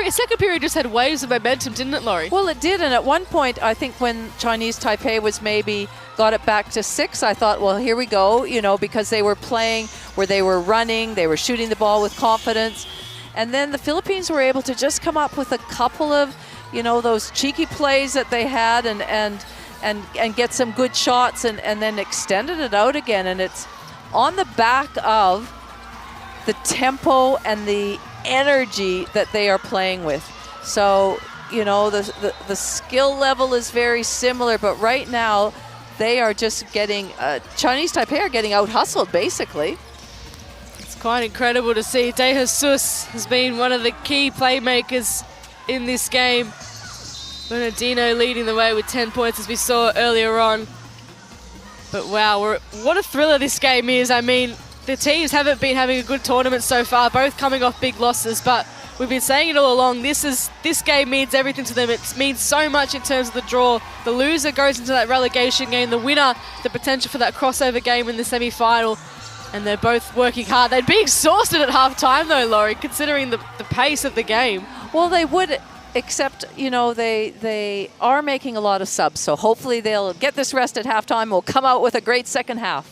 S1: second period just had waves of momentum, didn't it, Laurie?
S2: Well, it did, and at one point, I think when Chinese Taipei was maybe got it back to 6, I thought, well, here we go, because they were playing where they were running, they were shooting the ball with confidence. And then the Philippines were able to just come up with a couple of, those cheeky plays that they had and and get some good shots and then extended it out again. And it's on the back of the tempo and the energy that they are playing with. So, you know, the skill level is very similar, but right now they are just getting, Chinese Taipei are getting out-hustled, basically.
S1: It's quite incredible to see. De Jesus has been one of the key playmakers in this game. Bernardino leading the way with 10 points, as we saw earlier on. But wow, what a thriller this game is. I mean, the teams haven't been having a good tournament so far, both coming off big losses, but we've been saying it all along. This game means everything to them. It means so much in terms of the draw. The loser goes into that relegation game. The winner, the potential for that crossover game in the semi-final. And they're both working hard. They'd be exhausted at half-time though, Laurie, considering the pace of the game.
S2: Well, they would, except, you know, they are making a lot of subs, so hopefully they'll get this rest at halftime. We'll come out with a great second half.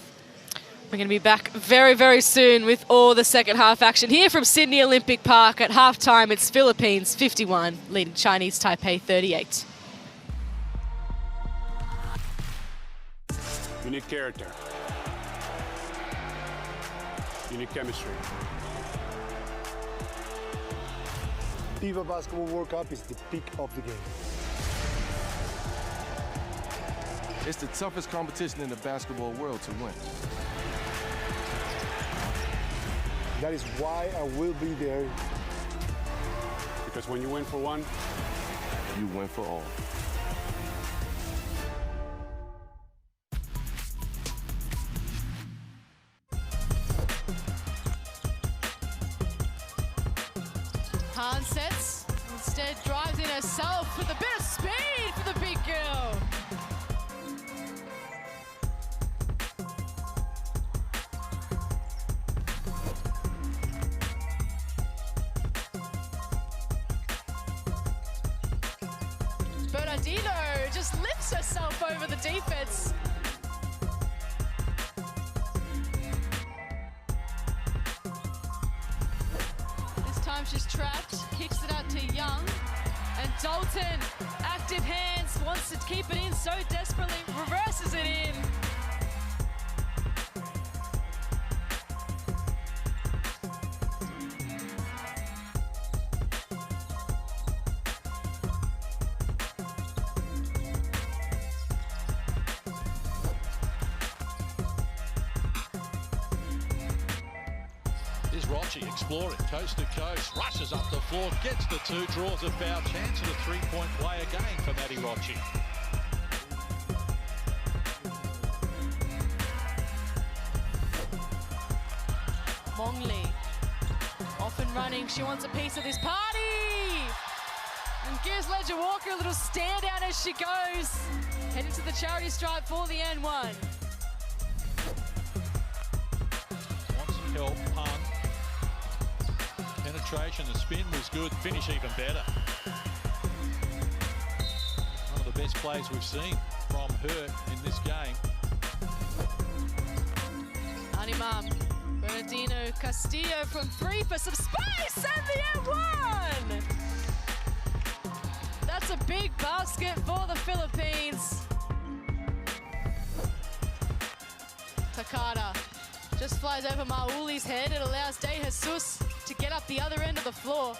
S1: We're going to be back very, very soon with all the second half action here from Sydney Olympic Park. At halftime, it's Philippines 51, leading Chinese Taipei 38.
S6: You need character. You need chemistry.
S7: FIBA Basketball World Cup is the peak of the game.
S8: It's the toughest competition in the basketball world to win.
S7: That is why I will be there.
S6: Because when you win for one,
S8: You win for all.
S1: Han sets, instead drives in herself with a bit of speed for the big girl. Bernardino just lifts herself over the defense. This time she's trapped, kicks it out to Young. And Dalton, active hands, wants to keep it in so desperately, reverses it in.
S9: Is Rochi exploring coast to coast, rushes up the floor, gets the two, draws a foul, chance at a three-point play again for Maddie Rochi.
S1: Mongley, off and running, she wants a piece of this party! And gives Ledger Walker a little stare down as she goes. Heading to the charity stripe for the N1.
S9: Wants help, Pun. Penetration, the spin was good, finish even better. One of the best plays we've seen from her in this game.
S1: Animam, Bernardino Castillo from three for some space and the N1! That's a big basket for the Philippines. Takada just flies over Mauli's head. It allows De Jesus to get up the other end of the floor.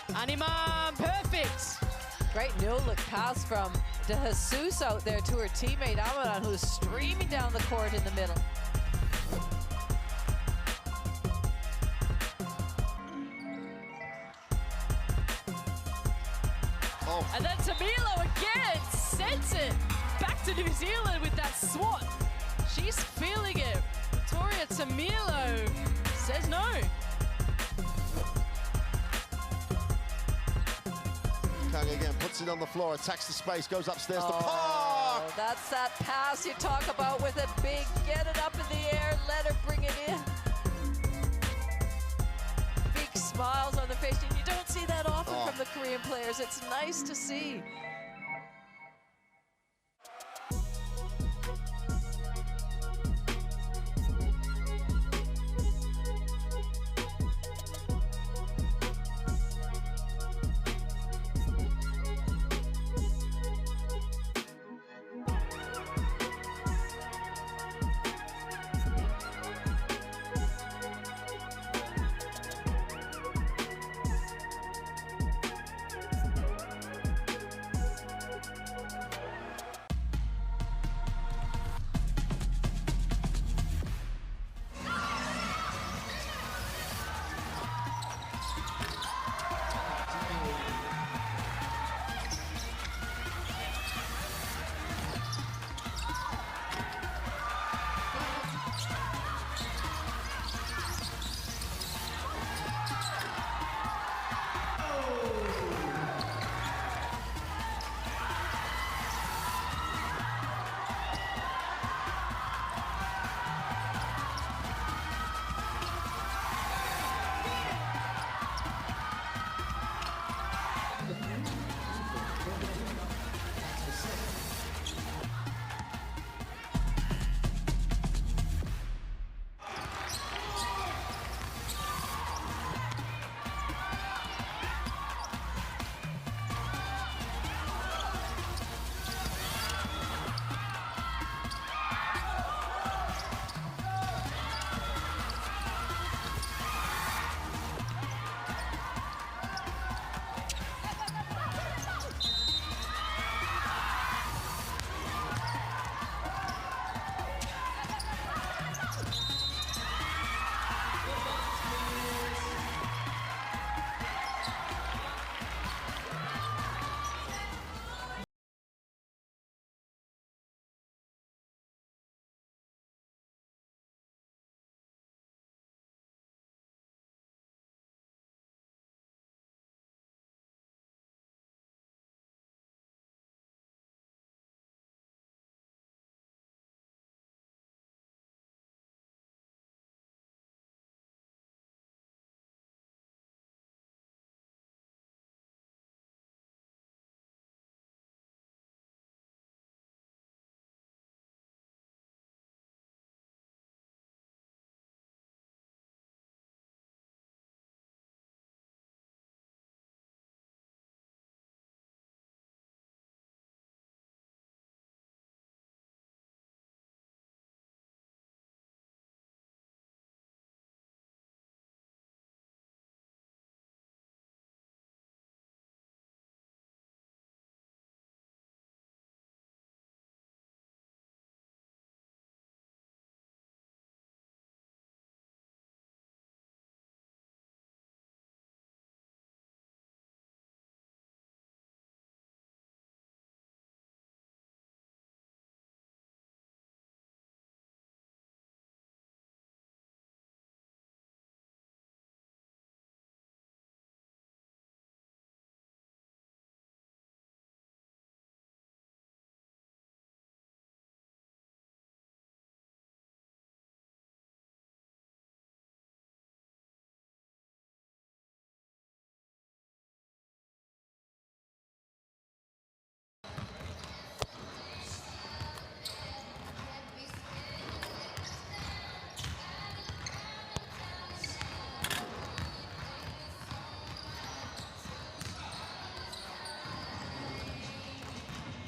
S1: Animam, perfect.
S2: Great no-look pass from De Jesus out there to her teammate Amaran, who's streaming down the court in the middle.
S1: And then Tamilo again sends it back to New Zealand with that swat. She's feeling it. Victoria Tamilo says no.
S10: Kang again puts it on the floor, attacks the space, goes upstairs to Park.
S2: Oh, that's that pass you talk about with a big, get it up in the air, let her bring it in. Big smiles on the face, and you don't see that often from the Korean players. It's nice to see.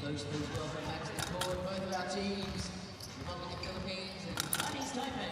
S3: Please welcome back to the court both of our teams, Republic of the Philippines and Chinese Taipei.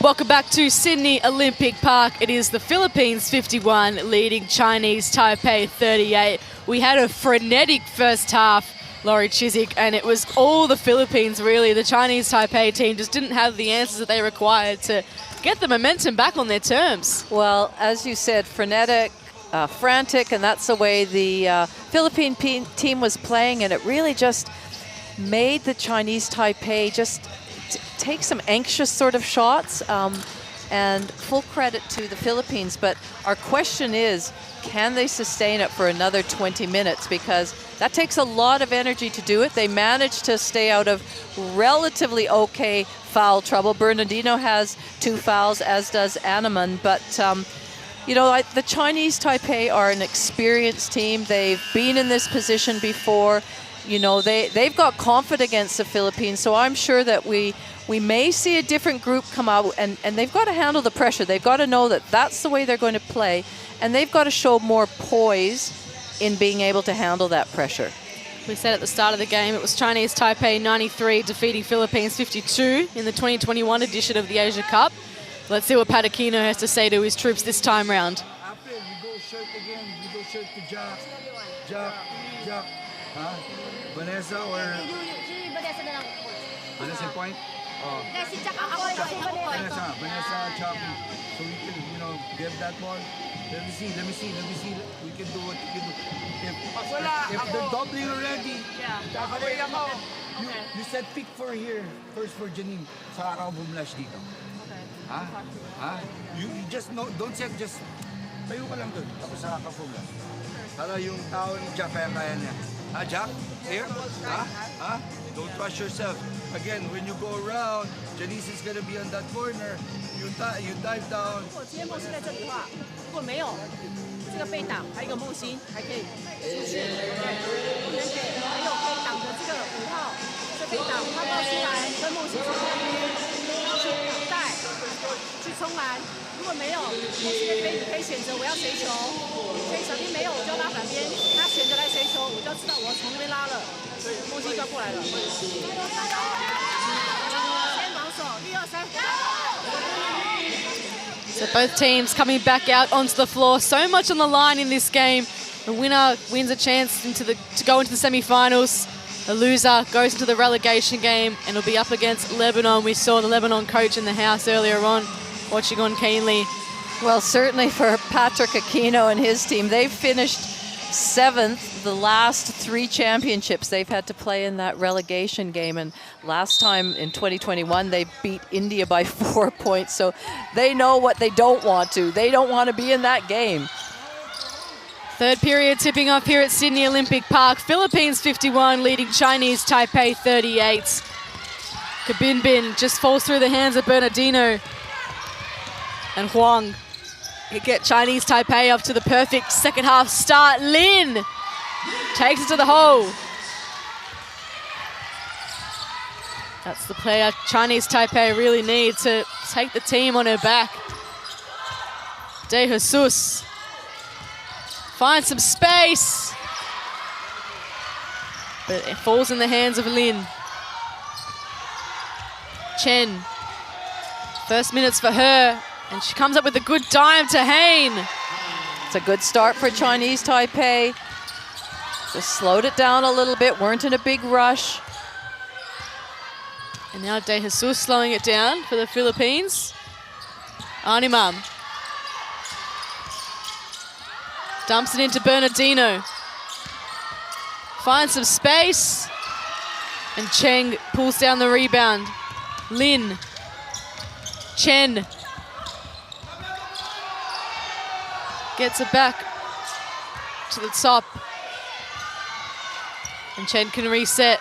S1: Welcome back to Sydney Olympic Park. It is the Philippines 51 leading Chinese Taipei 38. We had a frenetic first half, Laurie Chiswick, and it was all the Philippines really. The Chinese Taipei team just didn't have the answers that they required to get the momentum back on their terms.
S2: Well, as you said, frenetic, frantic, and that's the way the Philippine team was playing, and it really just made the Chinese Taipei just take some anxious sort of shots, and full credit to the Philippines. But our question is, can they sustain it for another 20 minutes? Because that takes a lot of energy to do it. They managed to stay out of relatively okay foul trouble. Bernardino has 2 fouls, as does Anneman. But, you know, the Chinese Taipei are an experienced team. They've been in this position before. You know, they've got confidence against the Philippines. So I'm sure that we may see a different group come out, and they've got to handle the pressure. They've got to know that that's the way they're going to play, and they've got to show more poise in being able to handle that pressure.
S1: We said at the start of the game it was Chinese Taipei 93 defeating Philippines 52 in the 2021 edition of the Asia Cup. Let's see what Patakino has to say to his troops this time round.
S5: After we go shirt again, we go shirt to Jack. Huh? Vanessa or Vanessa point? Oh. Vanessa, Chappie. So we can, you know, give that ball. Let me see. We can do what we can do. If they're doubling already, you said pick for here. First for Janine. Sa araw bumlash dito. Okay. Ha? You just know, don't say just tayo ka lang dun. Tapos sa ka-bumlash. Para yung tao ni Jack kaya niya. Ha, Jack? Here? Ha? Don't rush yourself. Again, when you go around, Janice is gonna be on that corner. You dive down.
S4: 如果今天梦欣在这里的话，如果没有这个被挡，还有一个梦欣还可以出去，不能给，还有可以挡着这个5号，这被挡，他冒出来跟梦欣去旁边去带，去冲篮。如果没有，梦欣可以选择我要谁球，所以小弟没有我就拉反边，他选择来谁球，我就知道我从那边拉了，梦欣就要过来了。先防守，1、2、3。
S1: So both teams coming back out onto the floor. So much on the line in this game. The winner wins a chance to go into the semi-finals. The loser goes into the relegation game and will be up against Lebanon. We saw the Lebanon coach in the house earlier on, watching on keenly.
S2: Well, certainly for Patrick Aquino and his team, they've finished 7th the last 3 championships they've had to play in that relegation game. And last time in 2021, they beat India by 4 points. So they know what they don't want to. They don't want to be in that game.
S1: Third period tipping off here at Sydney Olympic Park. Philippines 51 leading Chinese Taipei 38. Kabinbin just falls through the hands of Bernardino. And Huang get Chinese Taipei off to the perfect second half start. Lin takes it to the hole. That's the player Chinese Taipei really need to take the team on her back. De Jesus finds some space, but it falls in the hands of Lin. Chen, first minutes for her. And she comes up with a good dime to Hain.
S2: It's a good start for Chinese Taipei. Just slowed it down a little bit, weren't in a big rush.
S1: And now De Jesus slowing it down for the Philippines. Animam dumps it into Bernardino. Finds some space. And Cheng pulls down the rebound. Lin. Chen. Gets it back to the top. And Chen can reset.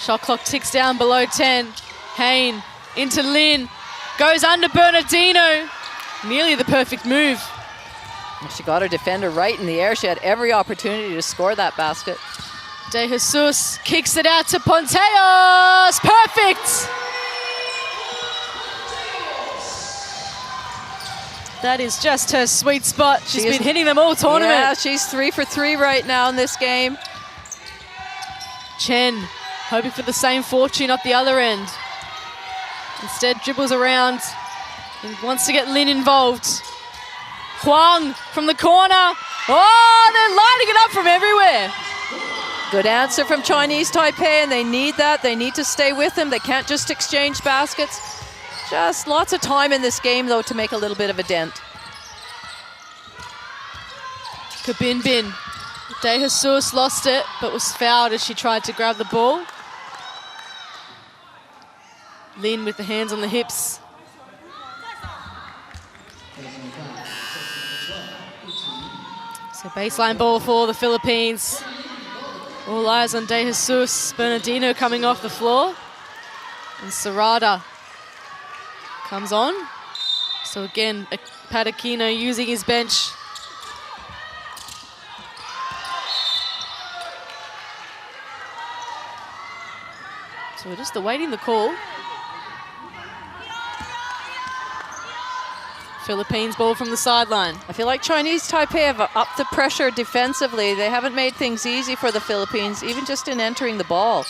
S1: Shot clock ticks down below 10. Hain into Lin. Goes under Bernardino. Nearly the perfect move.
S2: She got her defender right in the air. She had every opportunity to score that basket.
S1: De Jesus kicks it out to Ponteos. Perfect! That is just her sweet spot. She's been hitting them all tournament.
S2: Yeah, she's 3 for 3 right now in this game.
S1: Chen hoping for the same fortune up the other end. Instead dribbles around and wants to get Lin involved. Huang from the corner. Oh, they're lighting it up from everywhere.
S2: Good answer from Chinese Taipei, and they need that. They need to stay with them. They can't just exchange baskets. Just lots of time in this game, though, to make a little bit of a dent.
S1: Kabinbin. De Jesus lost it, but was fouled as she tried to grab the ball. Lin with the hands on the hips. So baseline ball for the Philippines. All eyes on De Jesus. Bernardino coming off the floor. And Serrata comes on. So again, Pat Aquino using his bench. So we're just awaiting the call. Philippines ball from the sideline.
S2: I feel like Chinese Taipei have upped the pressure defensively. They haven't made things easy for the Philippines, even just in entering the ball.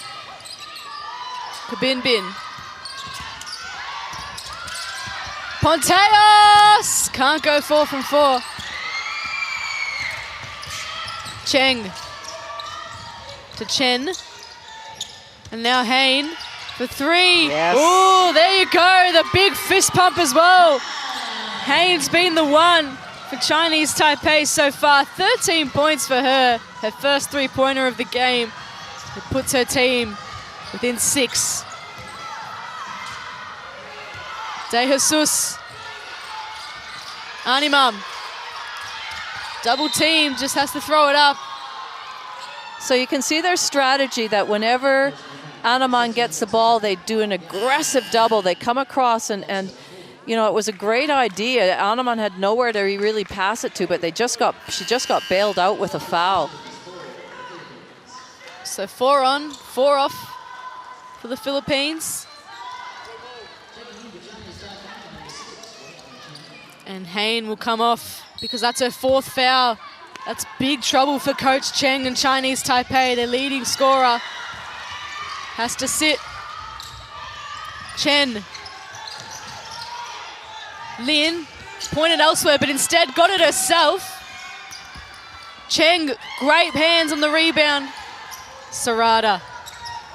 S1: Kabinbin. Ponteos! Can't go 4 from 4. Cheng to Chen. And now Hain for 3.
S2: Yes.
S1: Oh, there you go. The big fist pump as well. Hain's been the one for Chinese Taipei so far. 13 points for her. Her first three-pointer of the game. It puts her team within 6. De Jesus. Animam. Double team, just has to throw it up.
S2: So you can see their strategy that whenever Animam gets the ball, they do an aggressive double. They come across and you know, it was a great idea. Animam had nowhere to really pass it to, but she just got bailed out with a foul.
S1: So 4 on, 4 off for the Philippines. And Hain will come off because that's her 4th foul. That's big trouble for Coach Cheng and Chinese Taipei. Their leading scorer has to sit. Chen. Lin pointed elsewhere, but instead got it herself. Cheng, great hands on the rebound. Serrata.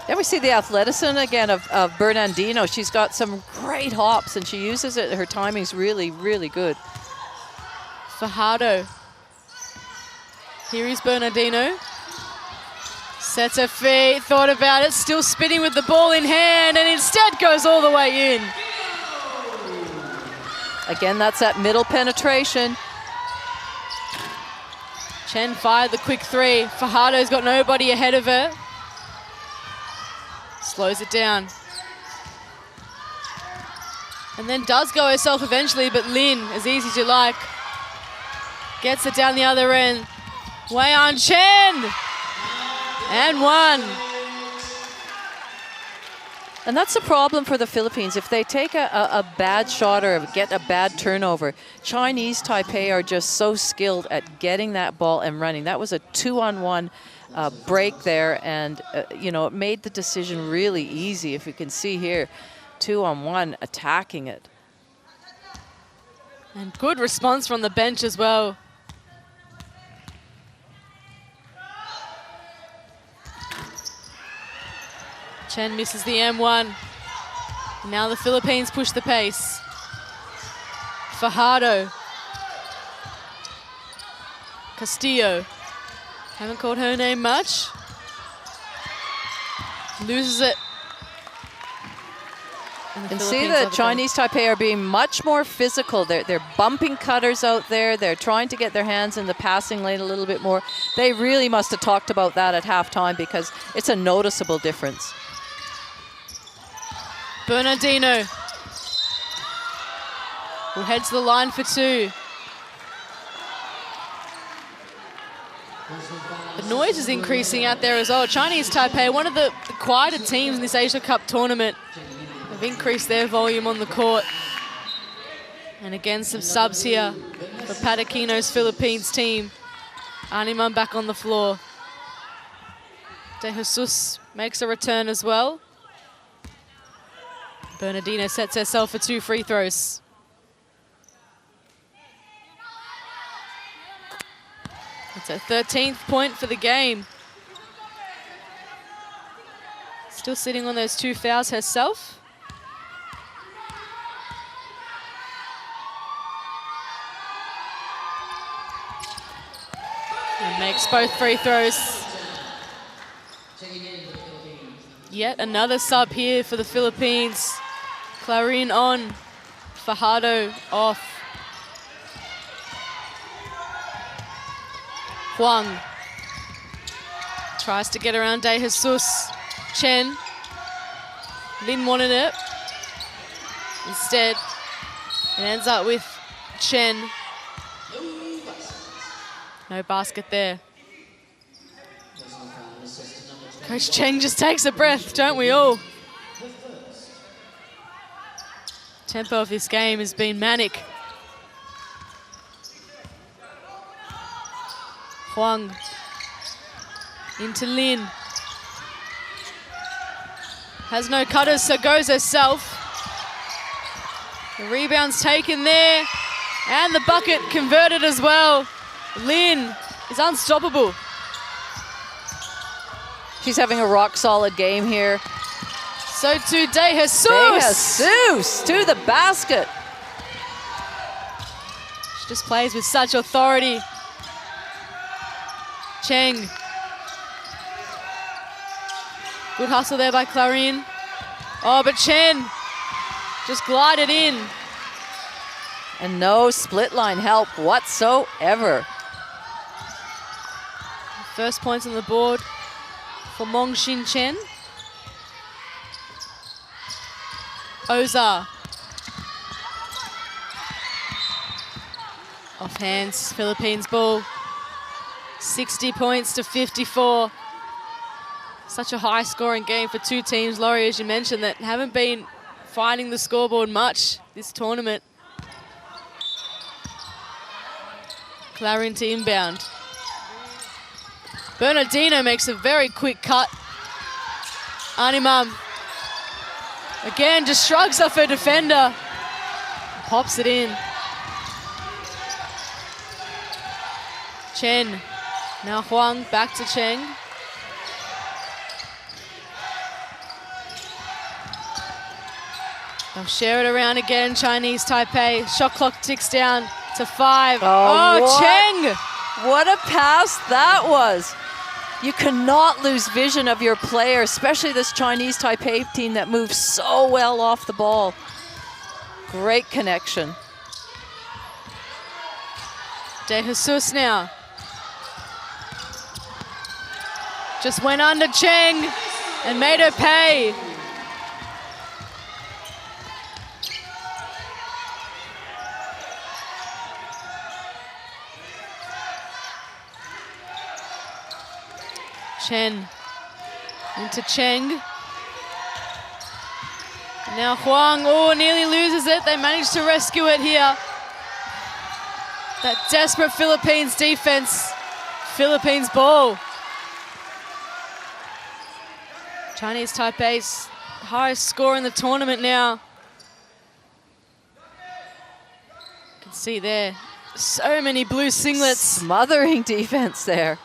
S2: Then we see the athleticism again of Bernardino. She's got some great hops and she uses it. Her timing's really, really good.
S1: Fajardo. Here is Bernardino. Sets her feet, thought about it, still spinning with the ball in hand, and instead goes all the way in.
S2: Again, that's that middle penetration.
S1: Chen fired the quick three. Fajardo's got nobody ahead of her. Slows it down. And then does go herself eventually, but Lin, as easy as you like, gets it down the other end. Wei On Chen! And one.
S2: And that's the problem for the Philippines. If they take a bad shot or get a bad turnover, Chinese Taipei are just so skilled at getting that ball and running. That was a 2-on-1 break there, and you know, it made the decision really easy. If you can see here, 2-on-1 attacking it.
S1: And good response from the bench as well. Chen misses the M1. Now the Philippines push the pace. Fajardo. Castillo. Haven't called her name much. Loses it.
S2: And see the Chinese Taipei are being much more physical. They're bumping cutters out there. They're trying to get their hands in the passing lane a little bit more. They really must have talked about that at halftime because it's a noticeable difference.
S1: Bernardino, who heads to the line for two. The noise is increasing out there as well. Chinese Taipei, one of the quieter teams in this Asia Cup tournament, have increased their volume on the court. And again, some subs here for Patakino's Philippines team. Animan back on the floor. De Jesus makes a return as well. Bernardino sets herself for 2 free throws. It's her 13th point for the game. Still sitting on those 2 fouls herself. And makes both free throws. Yet another sub here for the Philippines. Clarin on, Fajardo off. Huang tries to get around De Jesus. Chen. Lin wanted it. Instead, it ends up with Chen. No basket there. Coach Cheng just takes a breath, don't we all? Tempo of this game has been manic. Huang into Lin. Has no cutters, so goes herself. The rebound's taken there. And the bucket converted as well. Lin is unstoppable.
S2: She's having a rock-solid game here.
S1: So too De Jesus.
S2: De Jesus to the basket.
S1: She just plays with such authority. Cheng. Good hustle there by Clarin. Oh, but Chen just glided in.
S2: And no split line help whatsoever.
S1: First points on the board for Mong Xin Chen. Oza. Off hands, Philippines ball. 60 points to 54. Such a high scoring game for 2 teams, Laurie, as you mentioned, that haven't been fighting the scoreboard much this tournament. Clarin to inbound. Bernardino makes a very quick cut. Animam again just shrugs off her defender. Pops it in. Chen. Now Huang back to Cheng. They'll share it around again, Chinese Taipei. Shot clock ticks down to 5. Cheng!
S2: What a pass that was. You cannot lose vision of your player, especially this Chinese Taipei team that moves so well off the ball. Great connection.
S1: De Jesus now. Just went under Cheng and made her pay. Chen into Cheng. Now Huang, nearly loses it. They managed to rescue it here. That desperate Philippines defense. Philippines ball. Chinese Taipei's highest score in the tournament now. You can see there, so many blue singlets.
S2: Smothering defense there.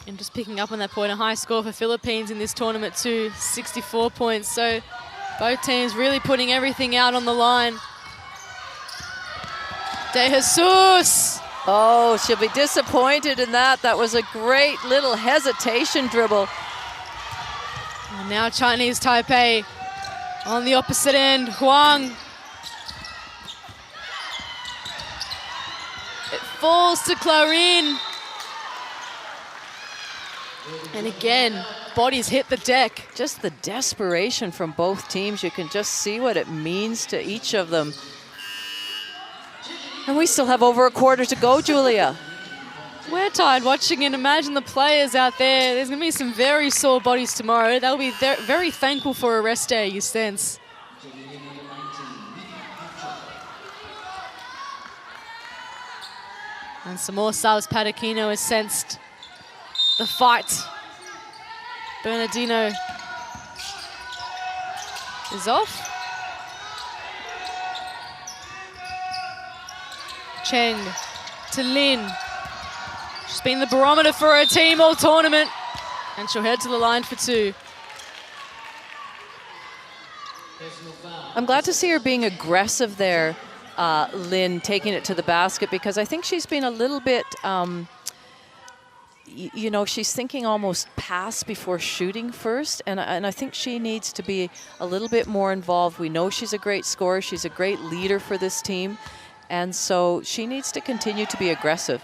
S1: And just picking up on that point, a high score for Philippines in this tournament too, 64 points. So both teams really putting everything out on the line. De Jesus!
S2: Oh, she'll be disappointed in that. That was a great little hesitation dribble.
S1: And now Chinese Taipei on the opposite end, Huang. It falls to Clarin. And again, bodies hit the deck.
S2: Just the desperation from both teams. You can just see what it means to each of them. And we still have over a quarter to go, Julia.
S1: We're tired watching it. Imagine the players out there. There's going to be some very sore bodies tomorrow. They'll be very thankful for a rest day, you sense. And some more subs. Patakino has sensed the fight. Bernardino is off. Cheng to Lin. She's been the barometer for her team all tournament. And she'll head to the line for 2.
S2: I'm glad to see her being aggressive there, Lin, taking it to the basket, because I think she's been a little bit, you know, she's thinking almost pass before shooting first, and I think she needs to be a little bit more involved. We know she's a great scorer, she's a great leader for this team, and so she needs to continue to be aggressive.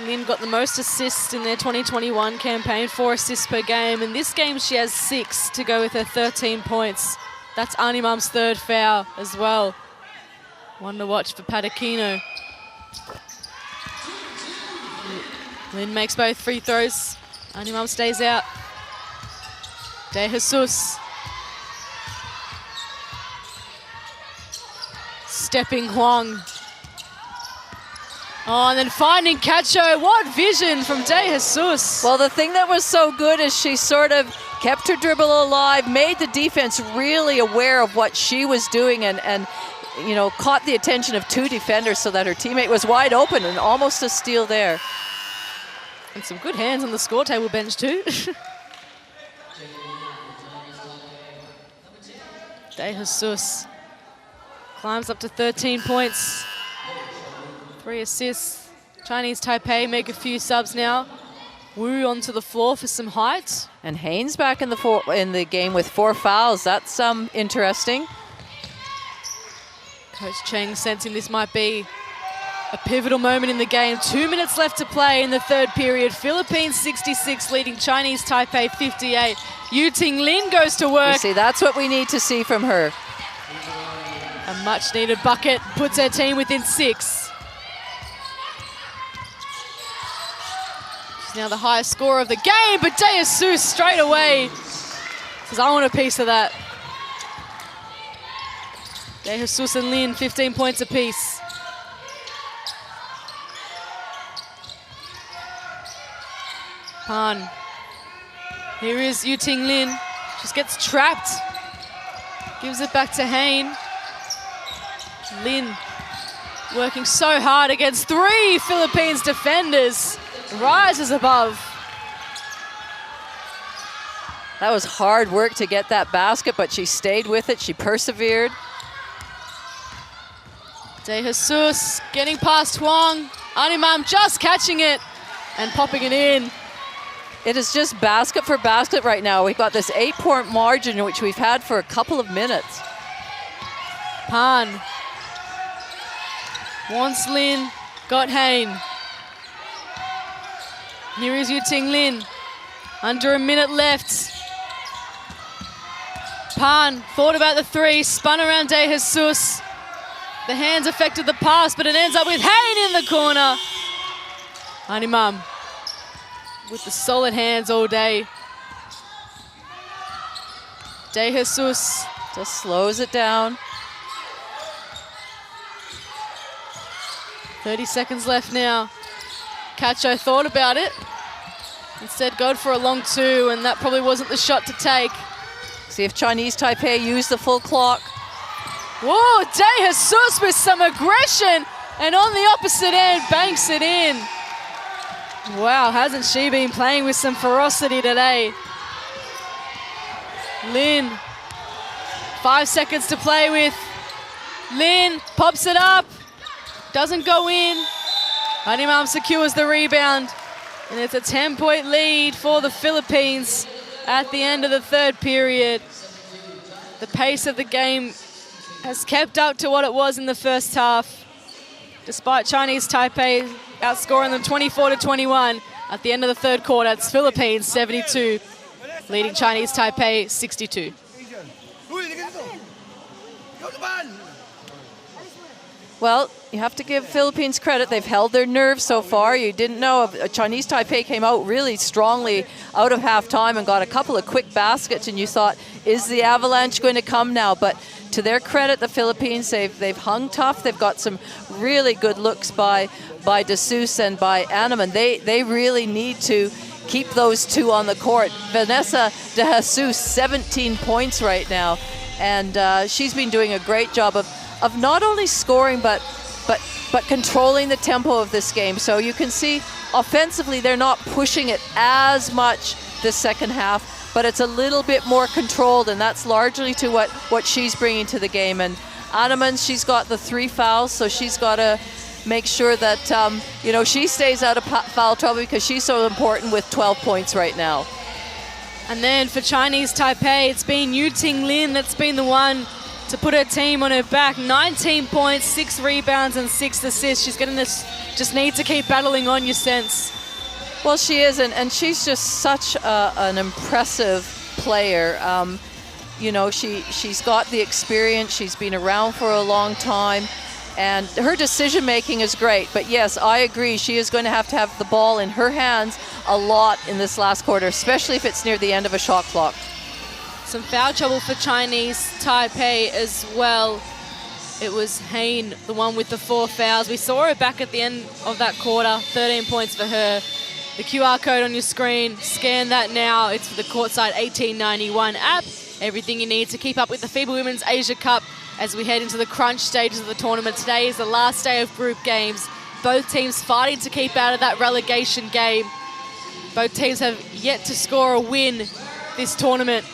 S1: Lin got the most assists in their 2021 campaign, 4 assists per game. In this game, she has 6 to go with her 13 points. That's Animam's 3rd foul as well. One to watch for Patakino. Lin makes both free throws. Animam stays out. De Jesus. Stepping Huang. Oh, and then finding Cacho. What vision from De Jesus.
S2: Well, the thing that was so good is she sort of kept her dribble alive, made the defense really aware of what she was doing, and you know, caught the attention of 2 defenders so that her teammate was wide open, and almost a steal there.
S1: And some good hands on the score table bench too. De Jesus climbs up to 13 points. 3 assists. Chinese Taipei make a few subs now. Wu onto the floor for some height.
S2: And Haynes back in the game with 4 fouls. That's interesting.
S1: Coach Cheng sensing this might be a pivotal moment in the game. 2 minutes left to play in the 3rd period. Philippines 66 leading Chinese Taipei 58. Yu Ting Lin goes to work.
S2: You see, that's what we need to see from her.
S1: A much needed bucket puts her team within 6. Now the highest scorer of the game, but De Jesus straight away says, I want a piece of that. De Jesus and Lin, 15 points apiece. Pan. Here is Yu Ting Lin. Just gets trapped. Gives it back to Hain. Lin working so hard against 3 Philippines defenders. Rises above.
S2: That was hard work to get that basket, but she stayed with it. She persevered.
S1: De Jesus getting past Huang. Animam just catching it and popping it in.
S2: It is just basket for basket right now. We've got this 8-point margin, which we've had for a couple of minutes.
S1: Pan wants Lin, got Hain. Here is Yu Ting Lin. Under a minute left. Pan thought about the three, spun around De Jesus. The hands affected the pass, but it ends up with Hain in the corner. Animam with the solid hands all day. De Jesus
S2: just slows it down.
S1: 30 seconds left now. Cacho thought about it. Instead, go for a long two, and that probably wasn't the shot to take.
S2: See if Chinese Taipei use the full clock.
S1: Whoa, De Jesus with some aggression, and on the opposite end, banks it in. Wow, hasn't she been playing with some ferocity today? Lin, 5 seconds to play with. Lin pops it up, doesn't go in. Animam secures the rebound, and it's a 10-point lead for the Philippines at the end of the third period. The pace of the game has kept up to what it was in the first half, despite Chinese Taipei outscoring them 24-21 at the end of the third quarter. It's Philippines 72, leading Chinese Taipei 62.
S2: Well, you have to give Philippines credit. They've held their nerve so far. You didn't know Chinese Taipei came out really strongly out of halftime and got a couple of quick baskets, and you thought, is the avalanche going to come now? But to their credit, the Philippines, they've hung tough. They've got some really good looks by De Jesus and by Animan. They really need to keep those two on the court. Vanessa De Jesus, 17 points right now, and she's been doing a great job of not only scoring but controlling the tempo of this game. So you can see offensively they're not pushing it as much this second half, but it's a little bit more controlled, and that's largely to what she's bringing to the game. And Animan, she's got the 3 fouls, so she's got to make sure that she stays out of foul trouble, because she's so important with 12 points right now.
S1: And then for Chinese Taipei, it's been Yu Ting Lin that's been the one to put her team on her back. 19 points, 6 rebounds and 6 assists. She's going to just need to keep battling on, your sense.
S2: Well, she is, and she's just such an impressive player. She's got the experience. She's been around for a long time, and her decision making is great. But yes, I agree. She is going to have the ball in her hands a lot in this last quarter, especially if it's near the end of a shot clock.
S1: Some foul trouble for Chinese Taipei as well. It was Hain, the one with the 4 fouls. We saw her back at the end of that quarter, 13 points for her. The QR code on your screen, scan that now. It's for the Courtside 1891 app. Everything you need to keep up with the FIBA Women's Asia Cup as we head into the crunch stages of the tournament. Today is the last day of group games. Both teams fighting to keep out of that relegation game. Both teams have yet to score a win this tournament.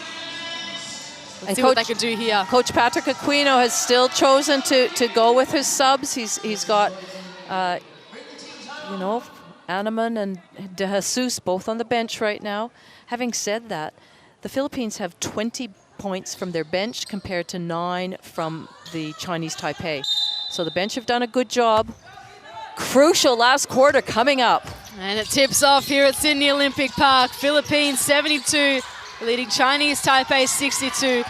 S1: Let's see what they can do here.
S2: Coach Patrick Aquino has still chosen to go with his subs. He's got, Animan and De Jesus both on the bench right now. Having said that, the Philippines have 20 points from their bench compared to 9 from the Chinese Taipei. So the bench have done a good job. Crucial last quarter coming up.
S1: And it tips off here at Sydney Olympic Park. Philippines 72, leading Chinese Taipei 62.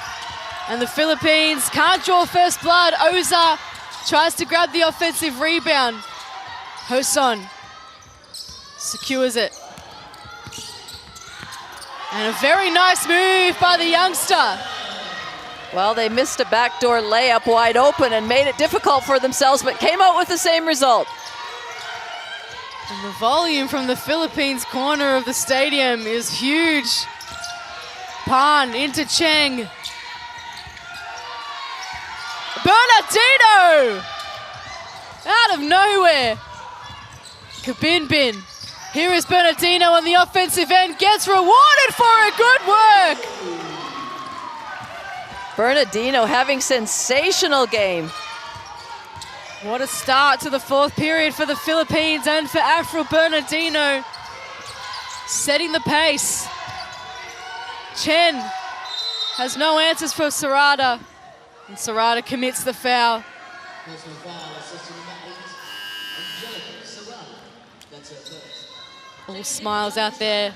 S1: And the Philippines can't draw first blood. Oza tries to grab the offensive rebound. Hoson secures it. And a very nice move by the youngster.
S2: Well, they missed a backdoor layup wide open and made it difficult for themselves, but came out with the same result.
S1: And the volume from the Philippines corner of the stadium is huge. Pan into Cheng. Bernardino! Out of nowhere. Kabinbin Here is Bernardino on the offensive end, gets rewarded for it, good work!
S2: Bernardino having sensational game.
S1: What a start to the fourth period for the Philippines and for Afro Bernardino. Setting the pace. Chen has no answers for Serrata. And Serrata commits the foul. All smiles out there.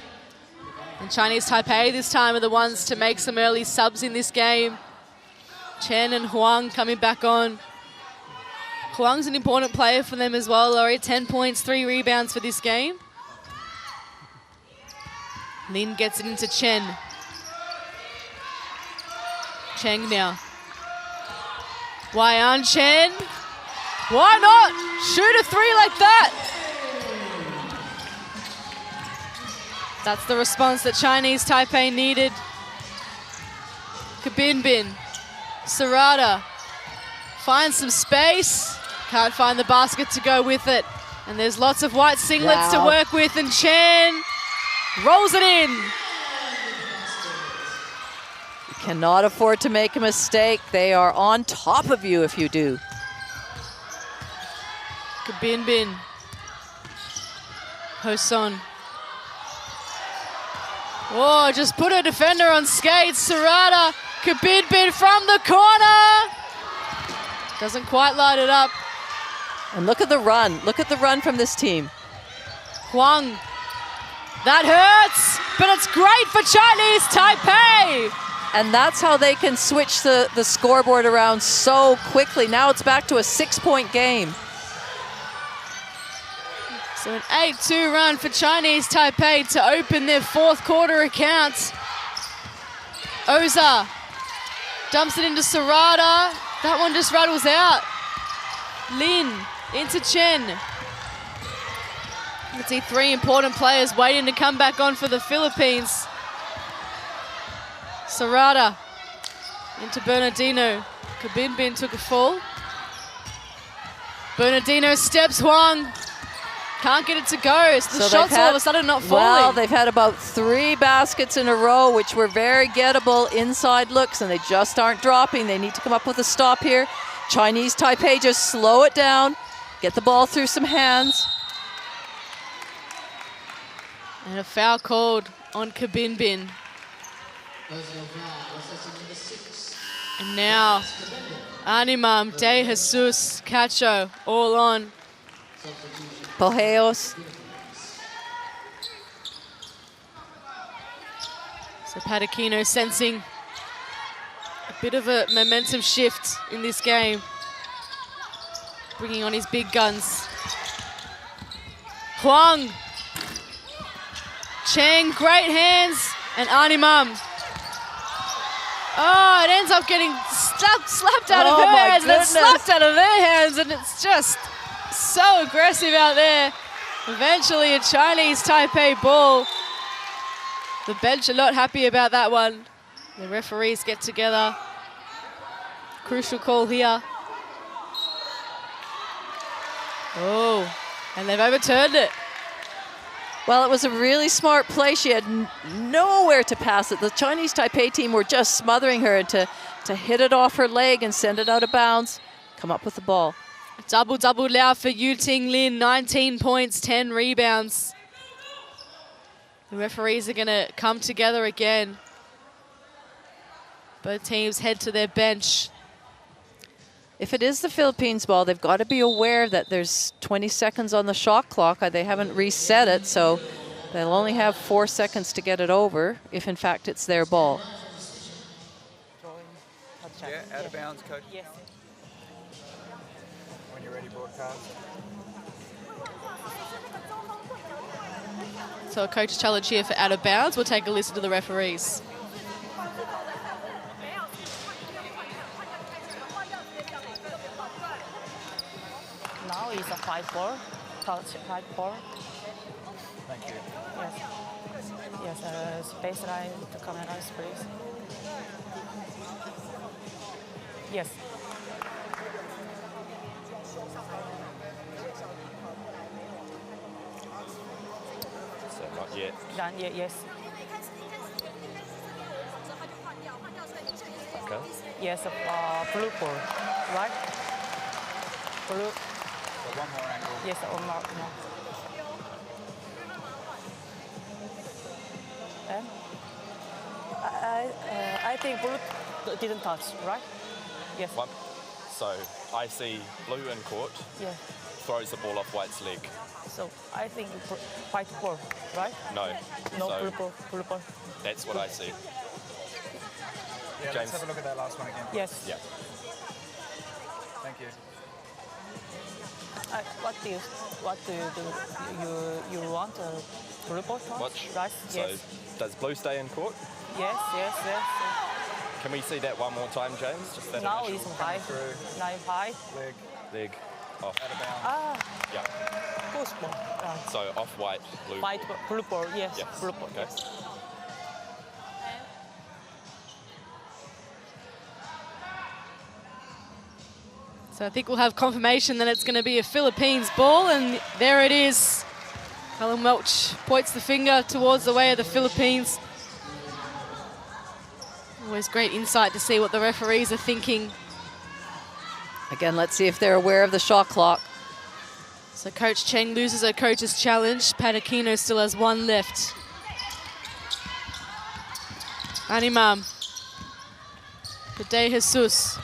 S1: And Chinese Taipei this time are the ones to make some early subs in this game. Chen and Huang coming back on. Huang's an important player for them as well, Laurie. 10 points, 3 rebounds for this game. Lin gets it into Chen. Cheng now. Wai'an Chen. Why not? Shoot a 3 like that. That's the response that Chinese Taipei needed. Kabinbin. Serrata. Finds some space. Can't find the basket to go with it. And there's lots of white singlets to work with, and Chen rolls it in.
S2: You cannot afford to make a mistake. They are on top of you if you do.
S1: Kabinbin. Hoson. Oh, just put a defender on skates. Serrata. Kabinbin from the corner. Doesn't quite light it up.
S2: And look at the run. Look at the run from this team.
S1: Huang. That hurts, but it's great for Chinese Taipei.
S2: And that's how they can switch the scoreboard around so quickly. Now it's back to a 6-point game.
S1: So an 8-2 run for Chinese Taipei to open their fourth quarter accounts. Oza dumps it into Serrata. That one just rattles out. Lin into Chen. You can see 3 important players waiting to come back on for the Philippines. Serrata into Bernardino. Kabinbin took a fall. Bernardino steps Huang. Can't get it to go. So the shots all of a sudden not falling.
S2: Well, they've had about 3 baskets in a row, which were very gettable inside looks, and they just aren't dropping. They need to come up with a stop here. Chinese Taipei just slow it down, get the ball through some hands.
S1: And a foul called on Kabinbin. And now, Animam, De Jesus, Cacho, all on.
S2: Pojeos.
S1: So Patakino sensing a bit of a momentum shift in this game. Bringing on his big guns. Huang. Cheng, great hands. And Animam. Oh, it ends up getting slapped out of her hands. And then slapped out of their hands. And it's just so aggressive out there. Eventually a Chinese Taipei ball. The bench are not happy about that one. The referees get together. Crucial call here. Oh, and they've overturned it.
S2: Well, it was a really smart play. She had nowhere to pass it. The Chinese Taipei team were just smothering her, and to hit it off her leg and send it out of bounds, come up with the ball.
S1: Double now for Yu Ting Lin, 19 points, 10 rebounds. The referees are going to come together again. Both teams head to their bench.
S2: If it is the Philippines ball, they've got to be aware that there's 20 seconds on the shot clock. They haven't reset it, so they'll only have 4 seconds to get it over if, in fact, it's their ball.
S11: Yeah, out of bounds, coach.
S4: Yes.
S11: When you're ready, broadcast.
S1: So a coach challenge here for out of bounds. We'll take a listen to the referees.
S12: Now is a 5-4, touch 5-4.
S11: Thank you.
S12: Yes. Yes, baseline to cameras, please. Yes.
S11: Yeah.
S12: Done. Yeah, yes.
S11: Okay.
S12: Yes, blue ball, right? Blue.
S11: So one more angle.
S12: Yes, one more. No. And I think blue didn't touch, right? Yes.
S13: One. So I see blue in court,
S12: Yeah.
S13: throws the ball off white's leg.
S12: So I think white ball, right?
S13: No.
S12: No,
S13: So
S12: blue ball, blue ball.
S13: that's what I see.
S11: Yeah,
S13: James.
S11: let's have a look at that last one again.
S12: Yes.
S13: Yeah.
S11: Thank you.
S12: What do you do? You want a blue ball touch?
S13: Watch.
S12: Right?
S13: So
S12: Yes.
S13: does blue stay in court?
S12: Yes, yes, yes.
S13: Can we see that one more time, James? Just that
S12: Now
S13: initial
S12: it's high.
S11: through.
S12: Now it's high.
S11: Leg.
S13: leg off.
S11: Out of bounds.
S12: Ah,
S13: Yeah.
S12: push ball.
S13: So off white, blue.
S12: White, blue ball, yes.
S13: Yes.
S12: Blue ball,
S13: Okay.
S12: yes.
S1: So I think we'll have confirmation that it's going to be a Philippines ball, and there it is. Callum Welch points the finger towards the way of the Philippines. Always great insight to see what the referees are thinking.
S2: Again, let's see if they're aware of the shot clock.
S1: So Coach Cheng loses her coach's challenge. Patakino still has one left. Animam. For De Jesus.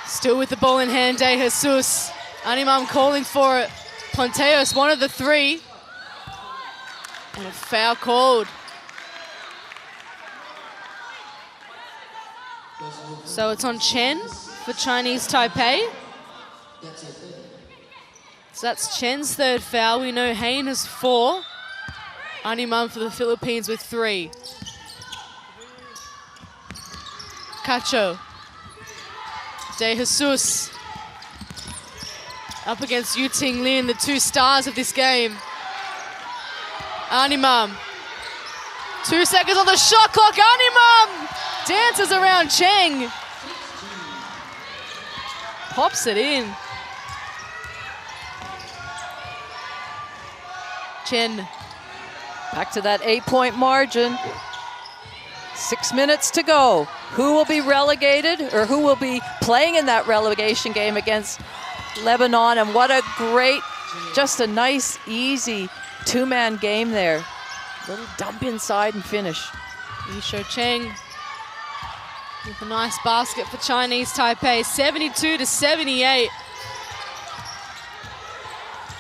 S1: Still with the ball in hand, De Jesus. Animam calling for it. Ponteos, one of the three. And a foul called. So it's on Chen for Chinese Taipei. So that's Chen's third foul. We know Hain has 4. Animam for the Philippines with 3. Cacho. De Jesus. Up against Yu Ting Lin, the 2 stars of this game. Animam. 2 seconds on the shot clock. Animam dances around Cheng. Pops it in. Chen.
S2: Back to that 8-point margin. 6 minutes to go. Who will be relegated, or who will be playing in that relegation game against Lebanon? And what a great, just a nice, easy 2-man game there. Little dump inside and finish.
S1: Yisho Cheng with a nice basket for Chinese Taipei, 72-78.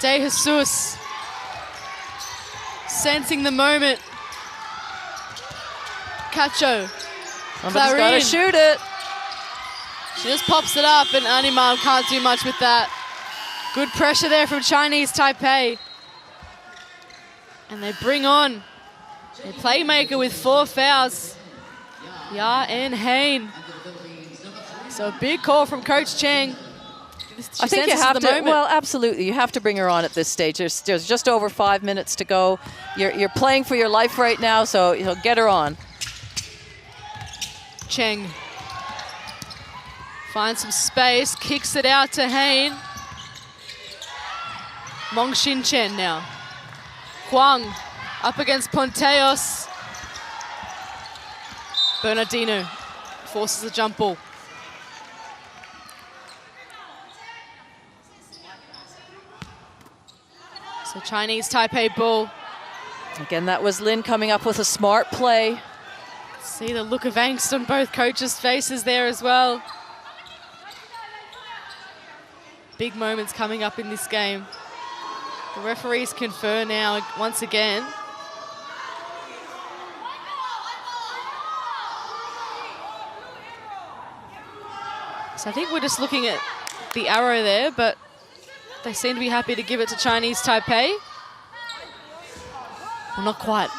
S1: De Jesus sensing the moment. Cacho.
S2: Somebody's got to shoot it.
S1: She just pops it up, and Animam can't do much with that. Good pressure there from Chinese Taipei. And they bring on a playmaker with 4 fouls. Ya and Hain. So a big call from Coach Cheng.
S2: I think you have to, well, absolutely. You have to bring her on at this stage. There's just over 5 minutes to go. You're playing for your life right now, so get her on.
S1: Cheng finds some space, kicks it out to Hain. Mongshin Chen now. Huang up against Ponteos. Bernardino forces the jump ball. So Chinese Taipei ball.
S2: Again, that was Lin coming up with a smart play.
S1: See the look of angst on both coaches' faces there as well. Big moments coming up in this game. The referees confer now once again. So I think we're just looking at the arrow there, but they seem to be happy to give it to Chinese Taipei. Well, not quite.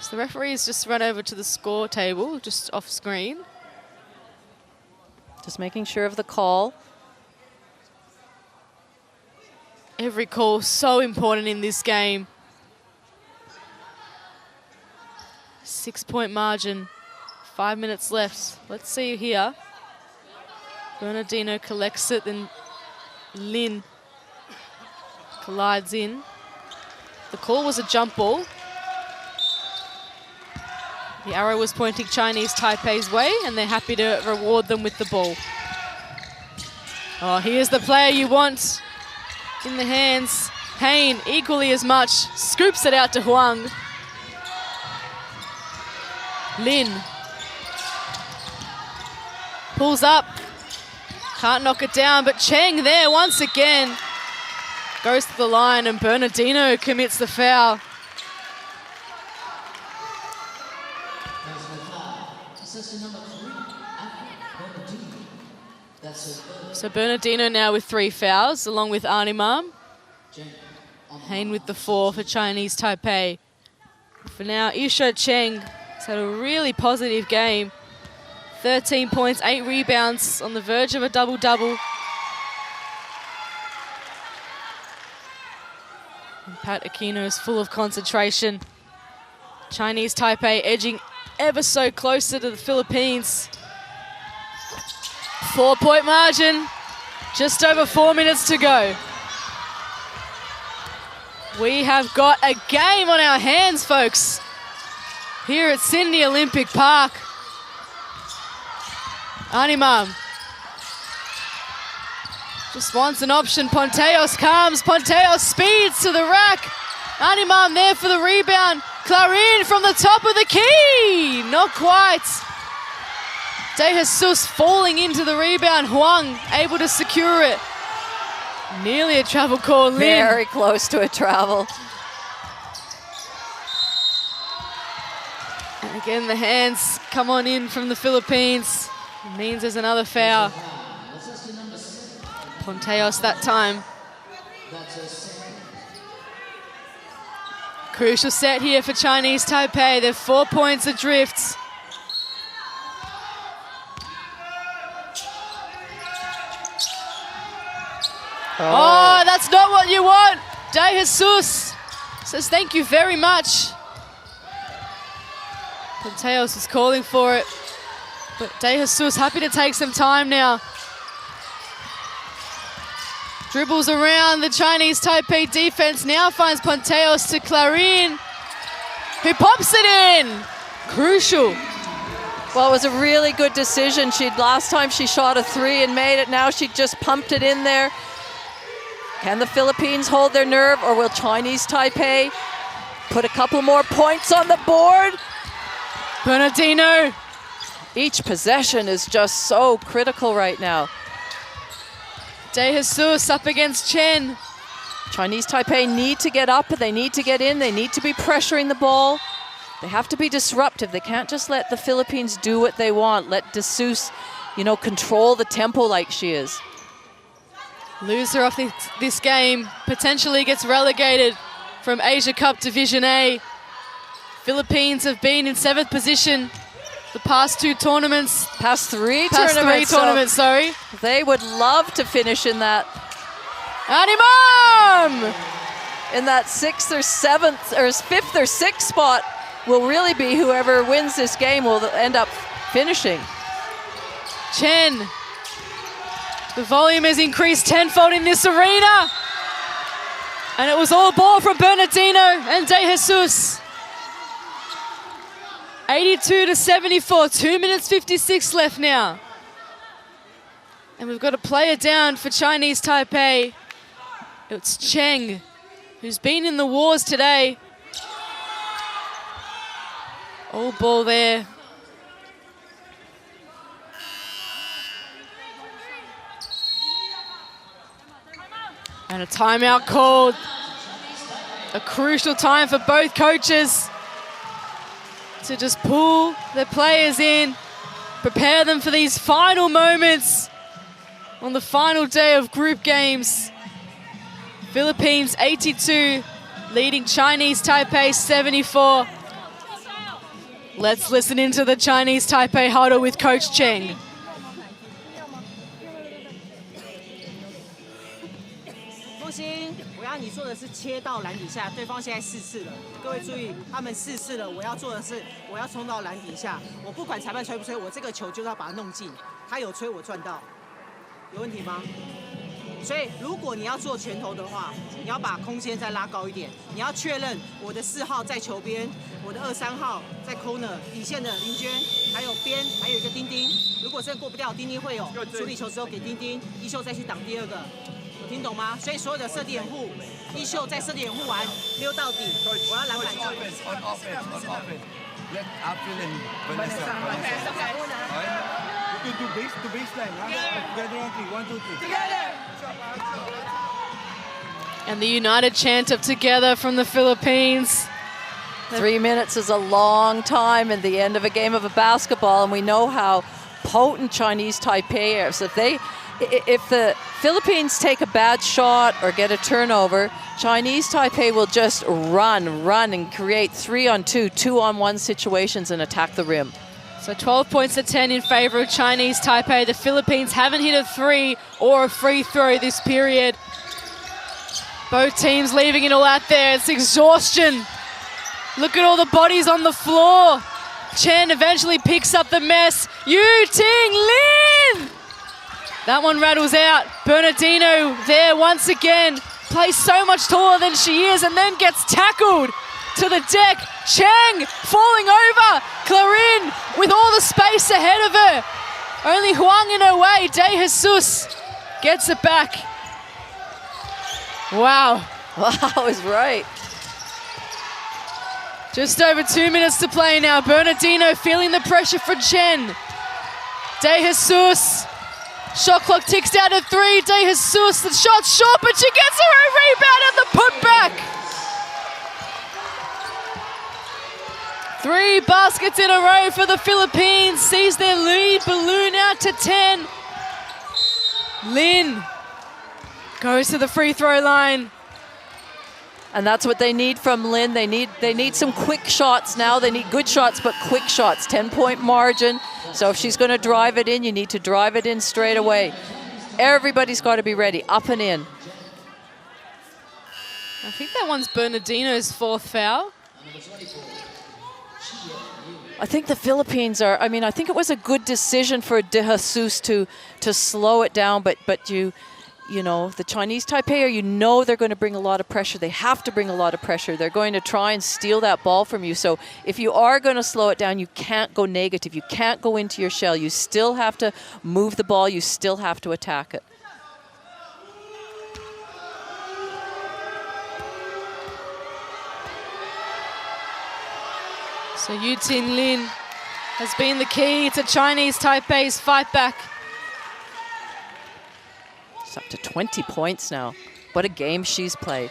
S1: So the referees just run over to the score table, just off screen.
S2: Just making sure of the call.
S1: Every call so important in this game. 6-point margin. 5 minutes left. Let's see here. Bernardino collects it, then Lin collides in. The call was a jump ball. The arrow was pointing Chinese Taipei's way, and they're happy to reward them with the ball. Oh, here's the player you want in the hands. Payne, equally as much, scoops it out to Huang. Lin pulls up, can't knock it down, but Cheng there once again goes to the line, and Bernardino commits the foul. So Bernardino now with 3 fouls, along with Arnimam. Hayne with the 4 for Chinese Taipei. For now, Isha Cheng has had a really positive game. 13 points, 8 rebounds, on the verge of a double-double. And Pat Aquino is full of concentration. Chinese Taipei edging ever so closer to the Philippines. 4-point margin, just over 4 minutes to go. We have got a game on our hands, folks, here at Sydney Olympic Park. Arnimam just wants an option. Ponteos comes. Ponteos speeds to the rack. Arnimam there for the rebound. Clarin from the top of the key. Not quite. De Jesus falling into the rebound. Huang able to secure it. Nearly a travel call. Lin.
S2: Very close to a travel.
S1: And again, the hands come on in from the Philippines. It means there's another foul. Ponteos that time. Crucial set here for Chinese Taipei. They're 4 points adrift. Oh, that's not what you want. De Jesus says thank you very much. Ponteos was calling for it, but De Jesus happy to take some time now. Dribbles around the Chinese Taipei defense, now finds Ponteos to Clarin, who pops it in. Crucial.
S2: Well, it was a really good decision. Last time she shot a 3 and made it. Now she just pumped it in there. Can the Philippines hold their nerve, or will Chinese Taipei put a couple more points on the board?
S1: Bernardino.
S2: Each possession is just so critical right now.
S1: De Jesus up against Chen.
S2: Chinese Taipei need to get up, they need to get in, they need to be pressuring the ball. They have to be disruptive. They can't just let the Philippines do what they want. Let De Jesus, control the tempo like she is.
S1: Loser off this game potentially gets relegated from Asia Cup Division A. Philippines have been in 7th position the past 2 tournaments.
S2: Past three tournaments,
S1: sorry.
S2: They would love to finish in that.
S1: Arnimam!
S2: In that 6th or 7th or 5th or 6th spot will really be whoever wins this game will end up finishing.
S1: Chen. The volume has increased tenfold in this arena. And it was all ball from Bernardino and De Jesus. 82-74, 2 minutes 56 left now. And we've got a player down for Chinese Taipei. It's Cheng, who's been in the wars today. All ball there. And a timeout called. A crucial time for both coaches to just pull their players in, prepare them for these final moments on the final day of group games. Philippines 82, leading Chinese Taipei 74. Let's listen into the Chinese Taipei huddle with Coach Cheng.
S4: 复兴，我要你做的是切到篮底下，对方现在4次了。各位注意，他们4次了，我要做的是我要冲到篮底下，我不管裁判吹不吹，我这个球就是要把它弄进。他有吹我赚到，有问题吗？所以如果你要做拳头的话，你要把空间再拉高一点，你要确认我的4号在球边，我的2、3号在 corner 底线的林娟，还有边还有一个丁丁。如果真的过不掉，丁丁会有处理球之后给丁丁，一秀再去挡第2个。 听懂吗？所以所有的射地掩护，一秀在射地掩护完溜到底，我要篮板就。
S5: On offense. Let April and Vanessa. You can do to baseline. Together on 3. 1, 2, 3. Together.
S1: And the united chant of together from the Philippines.
S2: 3 minutes is a long time in the end of a game of a basketball, and we know how potent Chinese Taipei is. If the Philippines take a bad shot or get a turnover, Chinese Taipei will just run and create 3-on-2, 2-on-1 situations and attack the rim.
S1: So 12 points to 10 in favor of Chinese Taipei. The Philippines haven't hit a 3 or a free throw this period. Both teams leaving it all out there. It's exhaustion. Look at all the bodies on the floor. Chen eventually picks up the mess. Yu Ting Lin! That one rattles out. Bernardino there once again. Plays so much taller than she is and then gets tackled to the deck. Chang falling over. Clarin with all the space ahead of her. Only Huang in her way. De Jesus gets it back. Wow.
S2: Wow is right.
S1: Just over 2 minutes to play now. Bernardino feeling the pressure for Chen. De Jesus. Shot clock ticks down to 3. De Jesus, the shot's short, but she gets her own rebound and the putback. 3 baskets in a row for the Philippines. Sees their lead balloon out to 10. Lin goes to the free throw line.
S2: And that's what they need from Lin. They need some quick shots now. They need good shots, but quick shots. 10-point margin. So if she's going to drive it in, you need to drive it in straight away. Everybody's got to be ready, up and in.
S1: I think that one's Bernardino's 4th foul.
S2: I think the Philippines are, I think it was a good decision for De Jesus to slow it down, but you know, the Chinese Taipei, they're going to bring a lot of pressure. They have to bring a lot of pressure. They're going to try and steal that ball from you. So if you are going to slow it down, you can't go negative. You can't go into your shell. You still have to move the ball. You still have to attack it.
S1: So Yu Ting Lin has been the key to Chinese Taipei's fight back.
S2: Up to 20 points now. What a game she's played.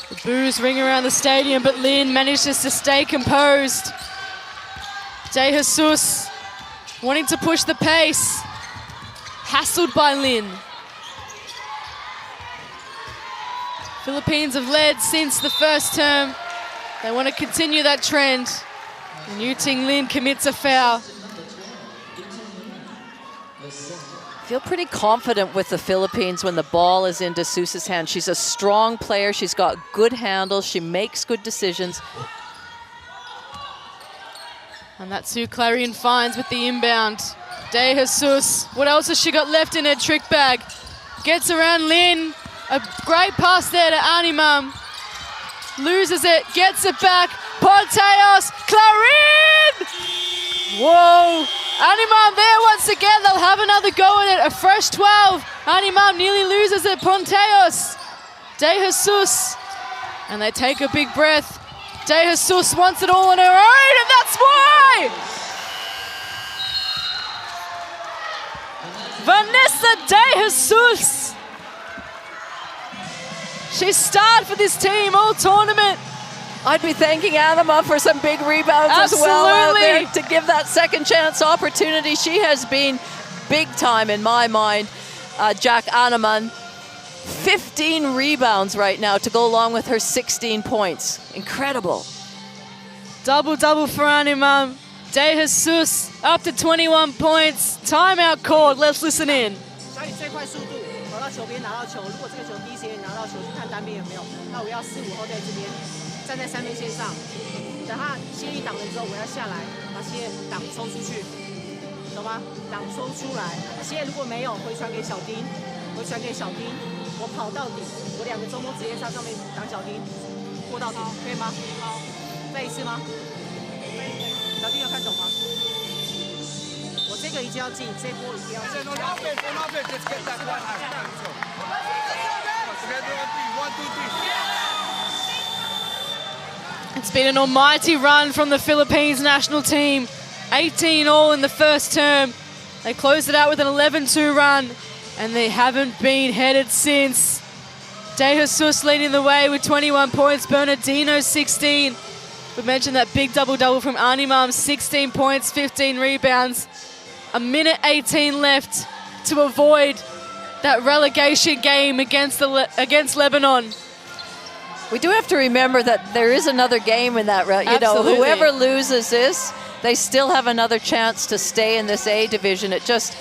S1: The boos ring around the stadium, but Lin manages to stay composed. De Jesus wanting to push the pace. Hassled by Lin. Philippines have led since the first term. They want to continue that trend. And Yu Ting Lin commits a foul.
S2: Feel pretty confident with the Philippines when the ball is in De Sousa's hand. She's a strong player. She's got good handles. She makes good decisions.
S1: And that's who Clarion finds with the inbound. De Jesus. What else has she got left in her trick bag? Gets around Lin. A great pass there to Animam. Loses it, gets it back. Ponteos, Clarin! Whoa! Animam there once again. They'll have another go at it. A fresh 12. Animam nearly loses it. Ponteos. De Jesus. And they take a big breath. De Jesus wants it all on her own, and that's why! Vanessa De Jesus. She's starred for this team all tournament.
S2: I'd be thanking Anima for some big rebounds as well out there to give that second chance opportunity. She has been big time in my mind. Jack Animan, 15 rebounds right now to go along with her 16 points. Incredible.
S1: Double-double for Animam. De Jesus up to 21 points. Timeout called. Let's listen in.
S4: 小李最快速度跑到球边拿到球，如果这个球第一时间拿到球，去看单边有没有，那我要4、5后在这边站在3边线上，等他歇一挡了之后，我要下来把歇挡抽出去，懂吗？挡抽出来，歇如果没有回传给小丁，回传给小丁，我跑到底，我2个中锋直接上面挡小丁，过到底，可以吗？好，再一次吗？小丁有看懂吗？我这个一定要进，这波一定要进。
S1: It's been an almighty run from the Philippines national team. 18 all in the first term. They closed it out with an 11-2 run, and they haven't been headed since. De Jesus leading the way with 21 points. Bernardino 16. We mentioned that big double-double from Animam, 16 points, 15 rebounds. A minute 18 left to avoid that relegation game against Lebanon.
S2: We do have to remember that there is another game in that round. You know, whoever loses this, they still have another chance to stay in this A division. It just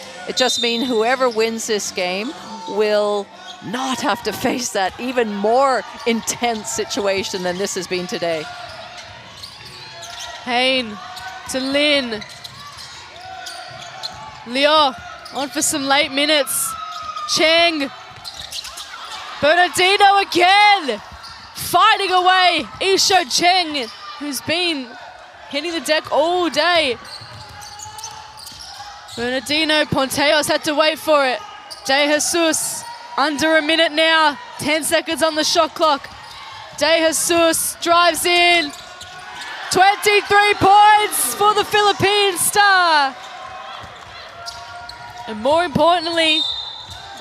S2: means whoever wins this game will not have to face that even more intense situation than this has been today.
S1: Hayne to Lin. Leo on for some late minutes. Cheng. Bernardino again. Fighting away. Isho Cheng, who's been hitting the deck all day. Bernardino, Ponteos had to wait for it. De Jesus, under a minute now. 10 seconds on the shot clock. De Jesus drives in. 23 points for the Philippine star. And more importantly,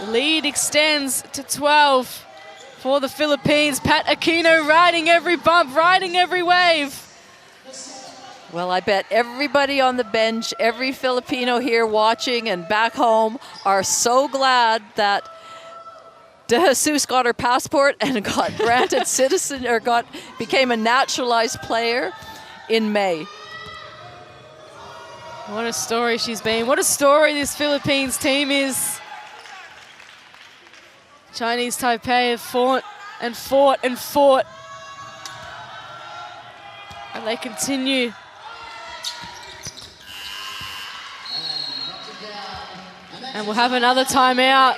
S1: the lead extends to 12 for the Philippines. Pat Aquino riding every bump, riding every wave.
S2: Well, I bet everybody on the bench, every Filipino here watching and back home are so glad that De Jesus got her passport and got granted citizen or became a naturalized player in May.
S1: What a story she's been. What a story this Philippines team is. Chinese Taipei have fought and fought and fought. And they continue. And we'll have another timeout.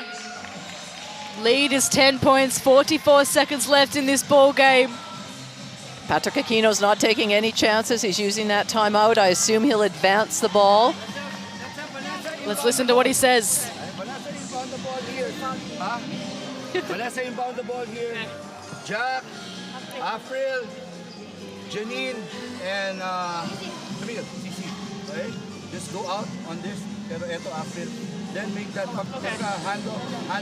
S1: Lead is 10 points, 44 seconds left in this ball game.
S2: Patrick Aquino's not taking any chances. He's using that timeout. I assume he'll advance the ball.
S1: Let's listen to what he says.
S5: Vanessa inbound the ball here. Jack, April, Janine, and Camille, CC. Okay? Just go out on this. Pero eto, April. Then make that hand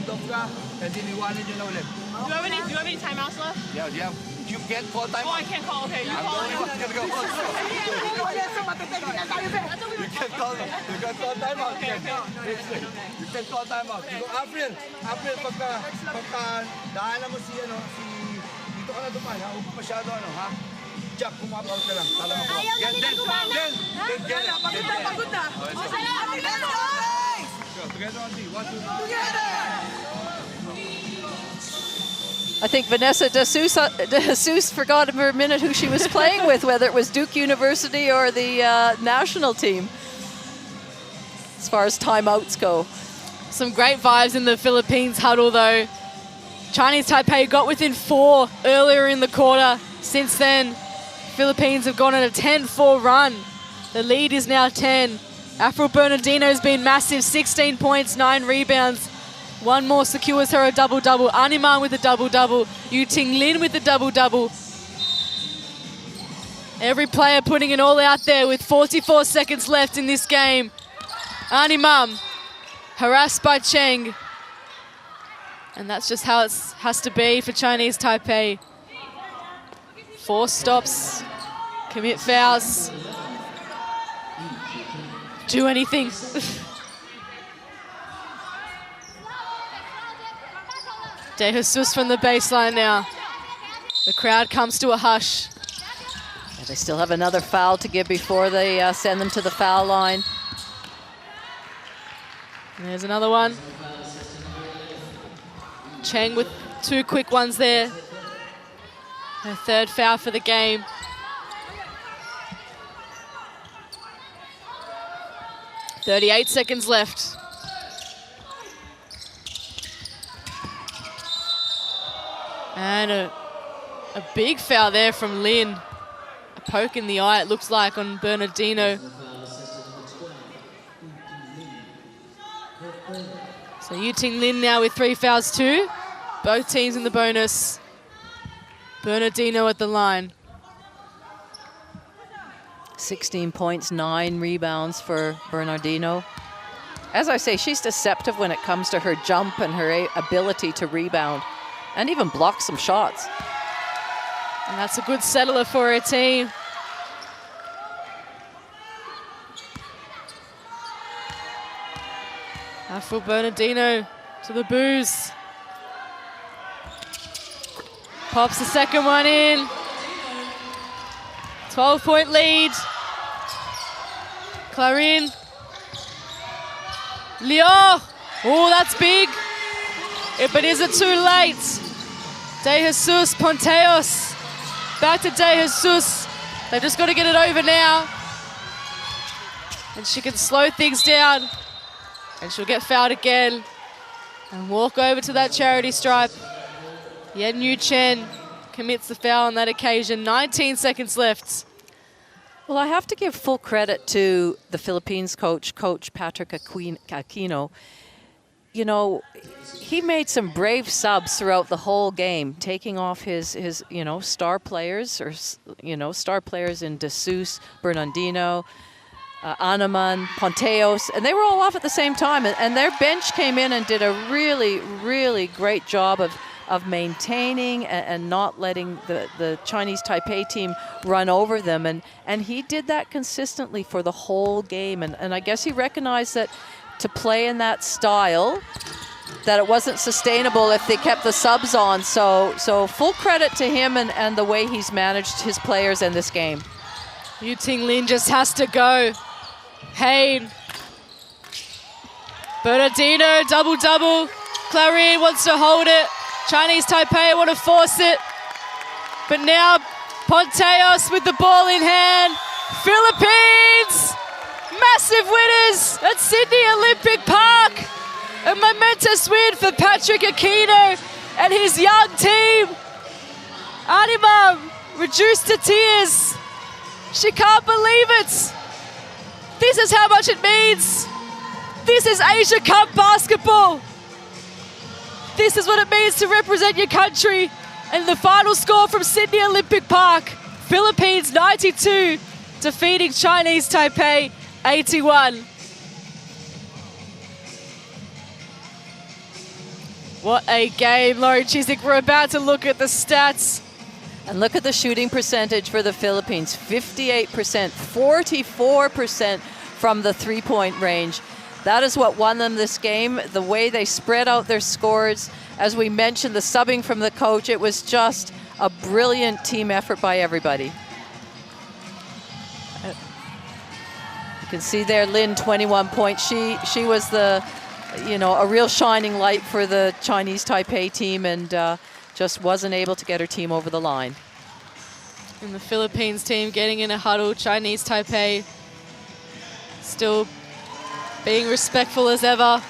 S5: off ka, and then iwanan nyo na ulit.
S14: Do you have any timeouts left?
S5: Yeah. You can't call timeout.
S14: Oh, I can't call. Okay, you call it.
S5: You can't call timeout. You can't call timeout. You go, April, pagka daanan mo si dito ka na duman, ha? Huwag masyado, ha? Jack, kumap out ka lang. Tala mo. Then get it.
S14: Pagod na.
S5: Together on D. 1, 2, 3. Together!
S2: I think Vanessa De Jesus forgot for a minute who she was playing with, whether it was Duke University or the national team, as far as timeouts go.
S1: Some great vibes in the Philippines huddle, though. Chinese Taipei got within 4 earlier in the quarter. Since then, Philippines have gone on a 10-4 run. The lead is now 10. Afro Bernardino's been massive, 16 points, 9 rebounds. One more secures her a double-double. Animan with a double-double. Yu Ting Lin with the double-double. Every player putting it all out there with 44 seconds left in this game. Animam harassed by Cheng. And that's just how it has to be for Chinese Taipei. 4 stops, commit fouls, do anything. De Jesus from the baseline now. The crowd comes to a hush.
S2: They still have another foul to give before they send them to the foul line.
S1: And there's another one. Cheng with 2 quick ones there. Her 3rd foul for the game. .38 seconds left. And a big foul there from Lin. A poke in the eye, it looks like, on Bernardino. So Yuting Lin now with 3 fouls too. Both teams in the bonus. Bernardino at the line.
S2: 16 points, 9 rebounds for Bernardino. As I say, she's deceptive when it comes to her jump and her ability to rebound and even block some shots.
S1: And that's a good settler for her team. For Bernardino to the booze. Pops the second one in. 12-point lead. Clarin. Leo. Oh, that's big. But is it too late? De Jesus Ponteos. Back to De Jesus. They've just got to get it over now. And she can slow things down. And she'll get fouled again. And walk over to that charity stripe. Yen Yu Chen commits the foul on that occasion. 19 seconds left.
S2: Well, I have to give full credit to the Philippines coach, Coach Patrick Aquino. You know, he made some brave subs throughout the whole game, taking off his star players, star players in De Jesus, Bernardino, Anaman, Ponteos, and they were all off at the same time. And their bench came in and did a really, really great job of maintaining and not letting the Chinese Taipei team run over them. And he did that consistently for the whole game. And I guess he recognized that to play in that style, that it wasn't sustainable if they kept the subs on. So full credit to him and the way he's managed his players in this game.
S1: Yuting Lin just has to go. Hain. Bernardino, double-double. Clarin wants to hold it. Chinese Taipei want to force it. But now Ponteos with the ball in hand. Philippines, massive winners at Sydney Olympic Park. A momentous win for Patrick Aquino and his young team. Anima reduced to tears. She can't believe it. This is how much it means. This is Asia Cup basketball. This is what it means to represent your country. And the final score from Sydney Olympic Park, Philippines 92, defeating Chinese Taipei 81. What a game, Laurie Chiswick. We're about to look at the stats.
S2: And look at the shooting percentage for the Philippines, 58%, 44% from the three-point range. That is what won them this game, the way they spread out their scores. As we mentioned, the subbing from the coach, it was just a brilliant team effort by everybody. You can see there, Lin, 21 points. She was a real shining light for the Chinese Taipei team and just wasn't able to get her team over the line.
S1: And the Philippines team getting in a huddle. Chinese Taipei still being respectful as ever.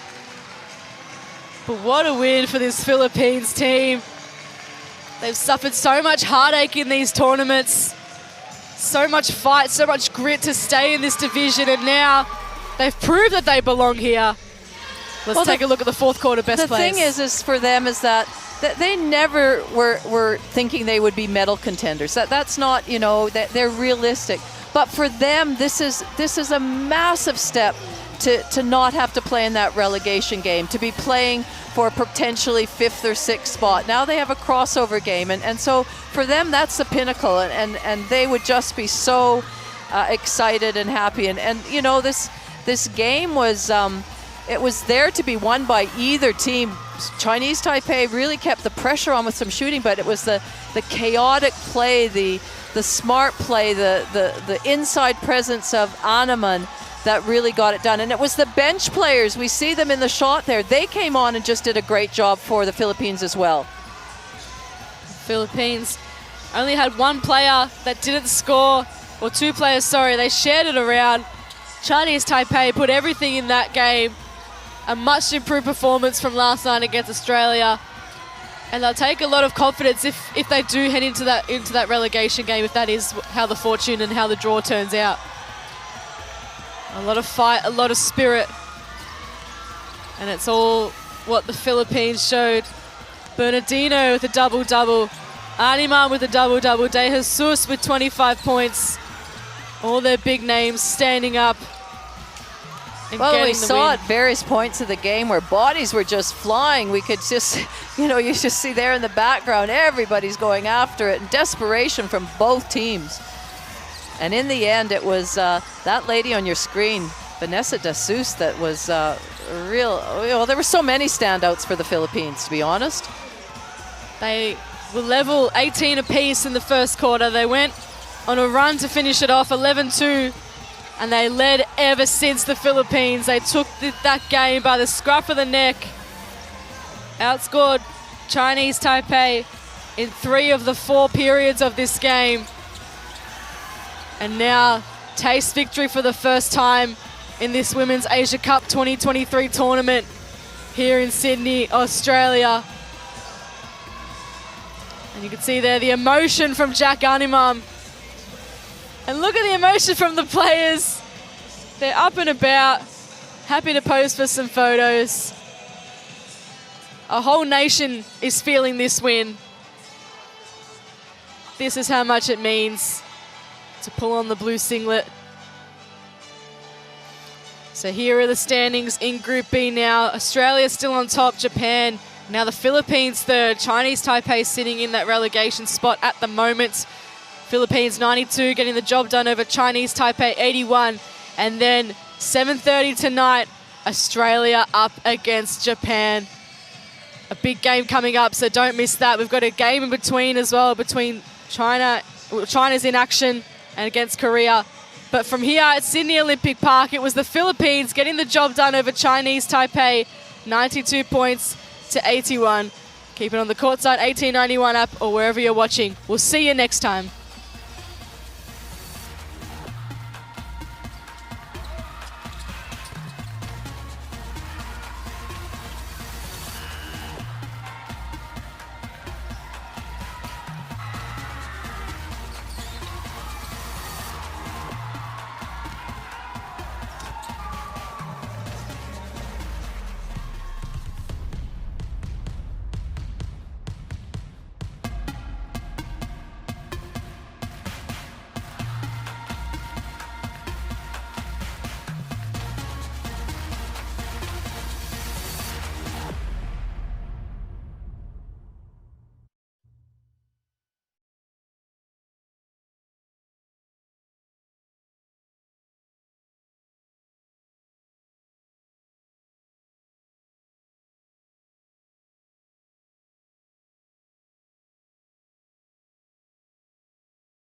S1: But what a win for this Philippines team. They've suffered so much heartache in these tournaments. So much fight, so much grit to stay in this division. And now they've proved that they belong here. Let's take a look at the fourth quarter best players.
S2: The thing is for them is that they never were thinking they would be medal contenders. That's not, that they're realistic. But for them, this is a massive step to not have to play in that relegation game, to be playing for a potentially 5th or 6th spot. Now they have a crossover game, and so for them, that's the pinnacle, and they would just be so excited and happy. And this game was it was there to be won by either team. Chinese Taipei really kept the pressure on with some shooting, but it was the chaotic play, the the smart play, the inside presence of Animan that really got it done. And it was the bench players, we see them in the shot there, they came on and just did a great job for the Philippines as well.
S1: Philippines only had one player that didn't score, or two players, sorry, they shared it around. Chinese Taipei put everything in that game. A much improved performance from last night against Australia. And they'll take a lot of confidence if they do head into that relegation game, if that is how the fortune and how the draw turns out. A lot of fight, a lot of spirit. And it's all what the Philippines showed. Bernardino with a double-double. Animan with a double-double. De Jesus with 25 points. All their big names standing up.
S2: Well, we saw at various points of the game where bodies were just flying. We could just, you just see there in the background, everybody's going after it, and desperation from both teams. And in the end, it was that lady on your screen, Vanessa De Jesus, that was there were so many standouts for the Philippines, to be honest.
S1: They were level 18 apiece in the first quarter. They went on a run to finish it off, 11-2. And they led ever since, the Philippines. They took that game by the scruff of the neck. Outscored Chinese Taipei in 3 of the 4 periods of this game. And now taste victory for the first time in this Women's Asia Cup 2023 tournament here in Sydney, Australia. And you can see there the emotion from Jack Animan. And look at the emotion from the players. They're up and about, happy to pose for some photos. A whole nation is feeling this win. This is how much it means to pull on the blue singlet. So here are the standings in Group B now. Australia still on top, Japan. Now the Philippines third. Chinese Taipei sitting in that relegation spot at the moment. Philippines 92, getting the job done over Chinese Taipei 81. And then 7:30 tonight, Australia up against Japan. A big game coming up, so don't miss that. We've got a game in between as well, between China's in action and against Korea. But from here at Sydney Olympic Park, it was the Philippines getting the job done over Chinese Taipei, 92 points to 81. Keep it on the Courtside 1891 app or wherever you're watching. We'll see you next time.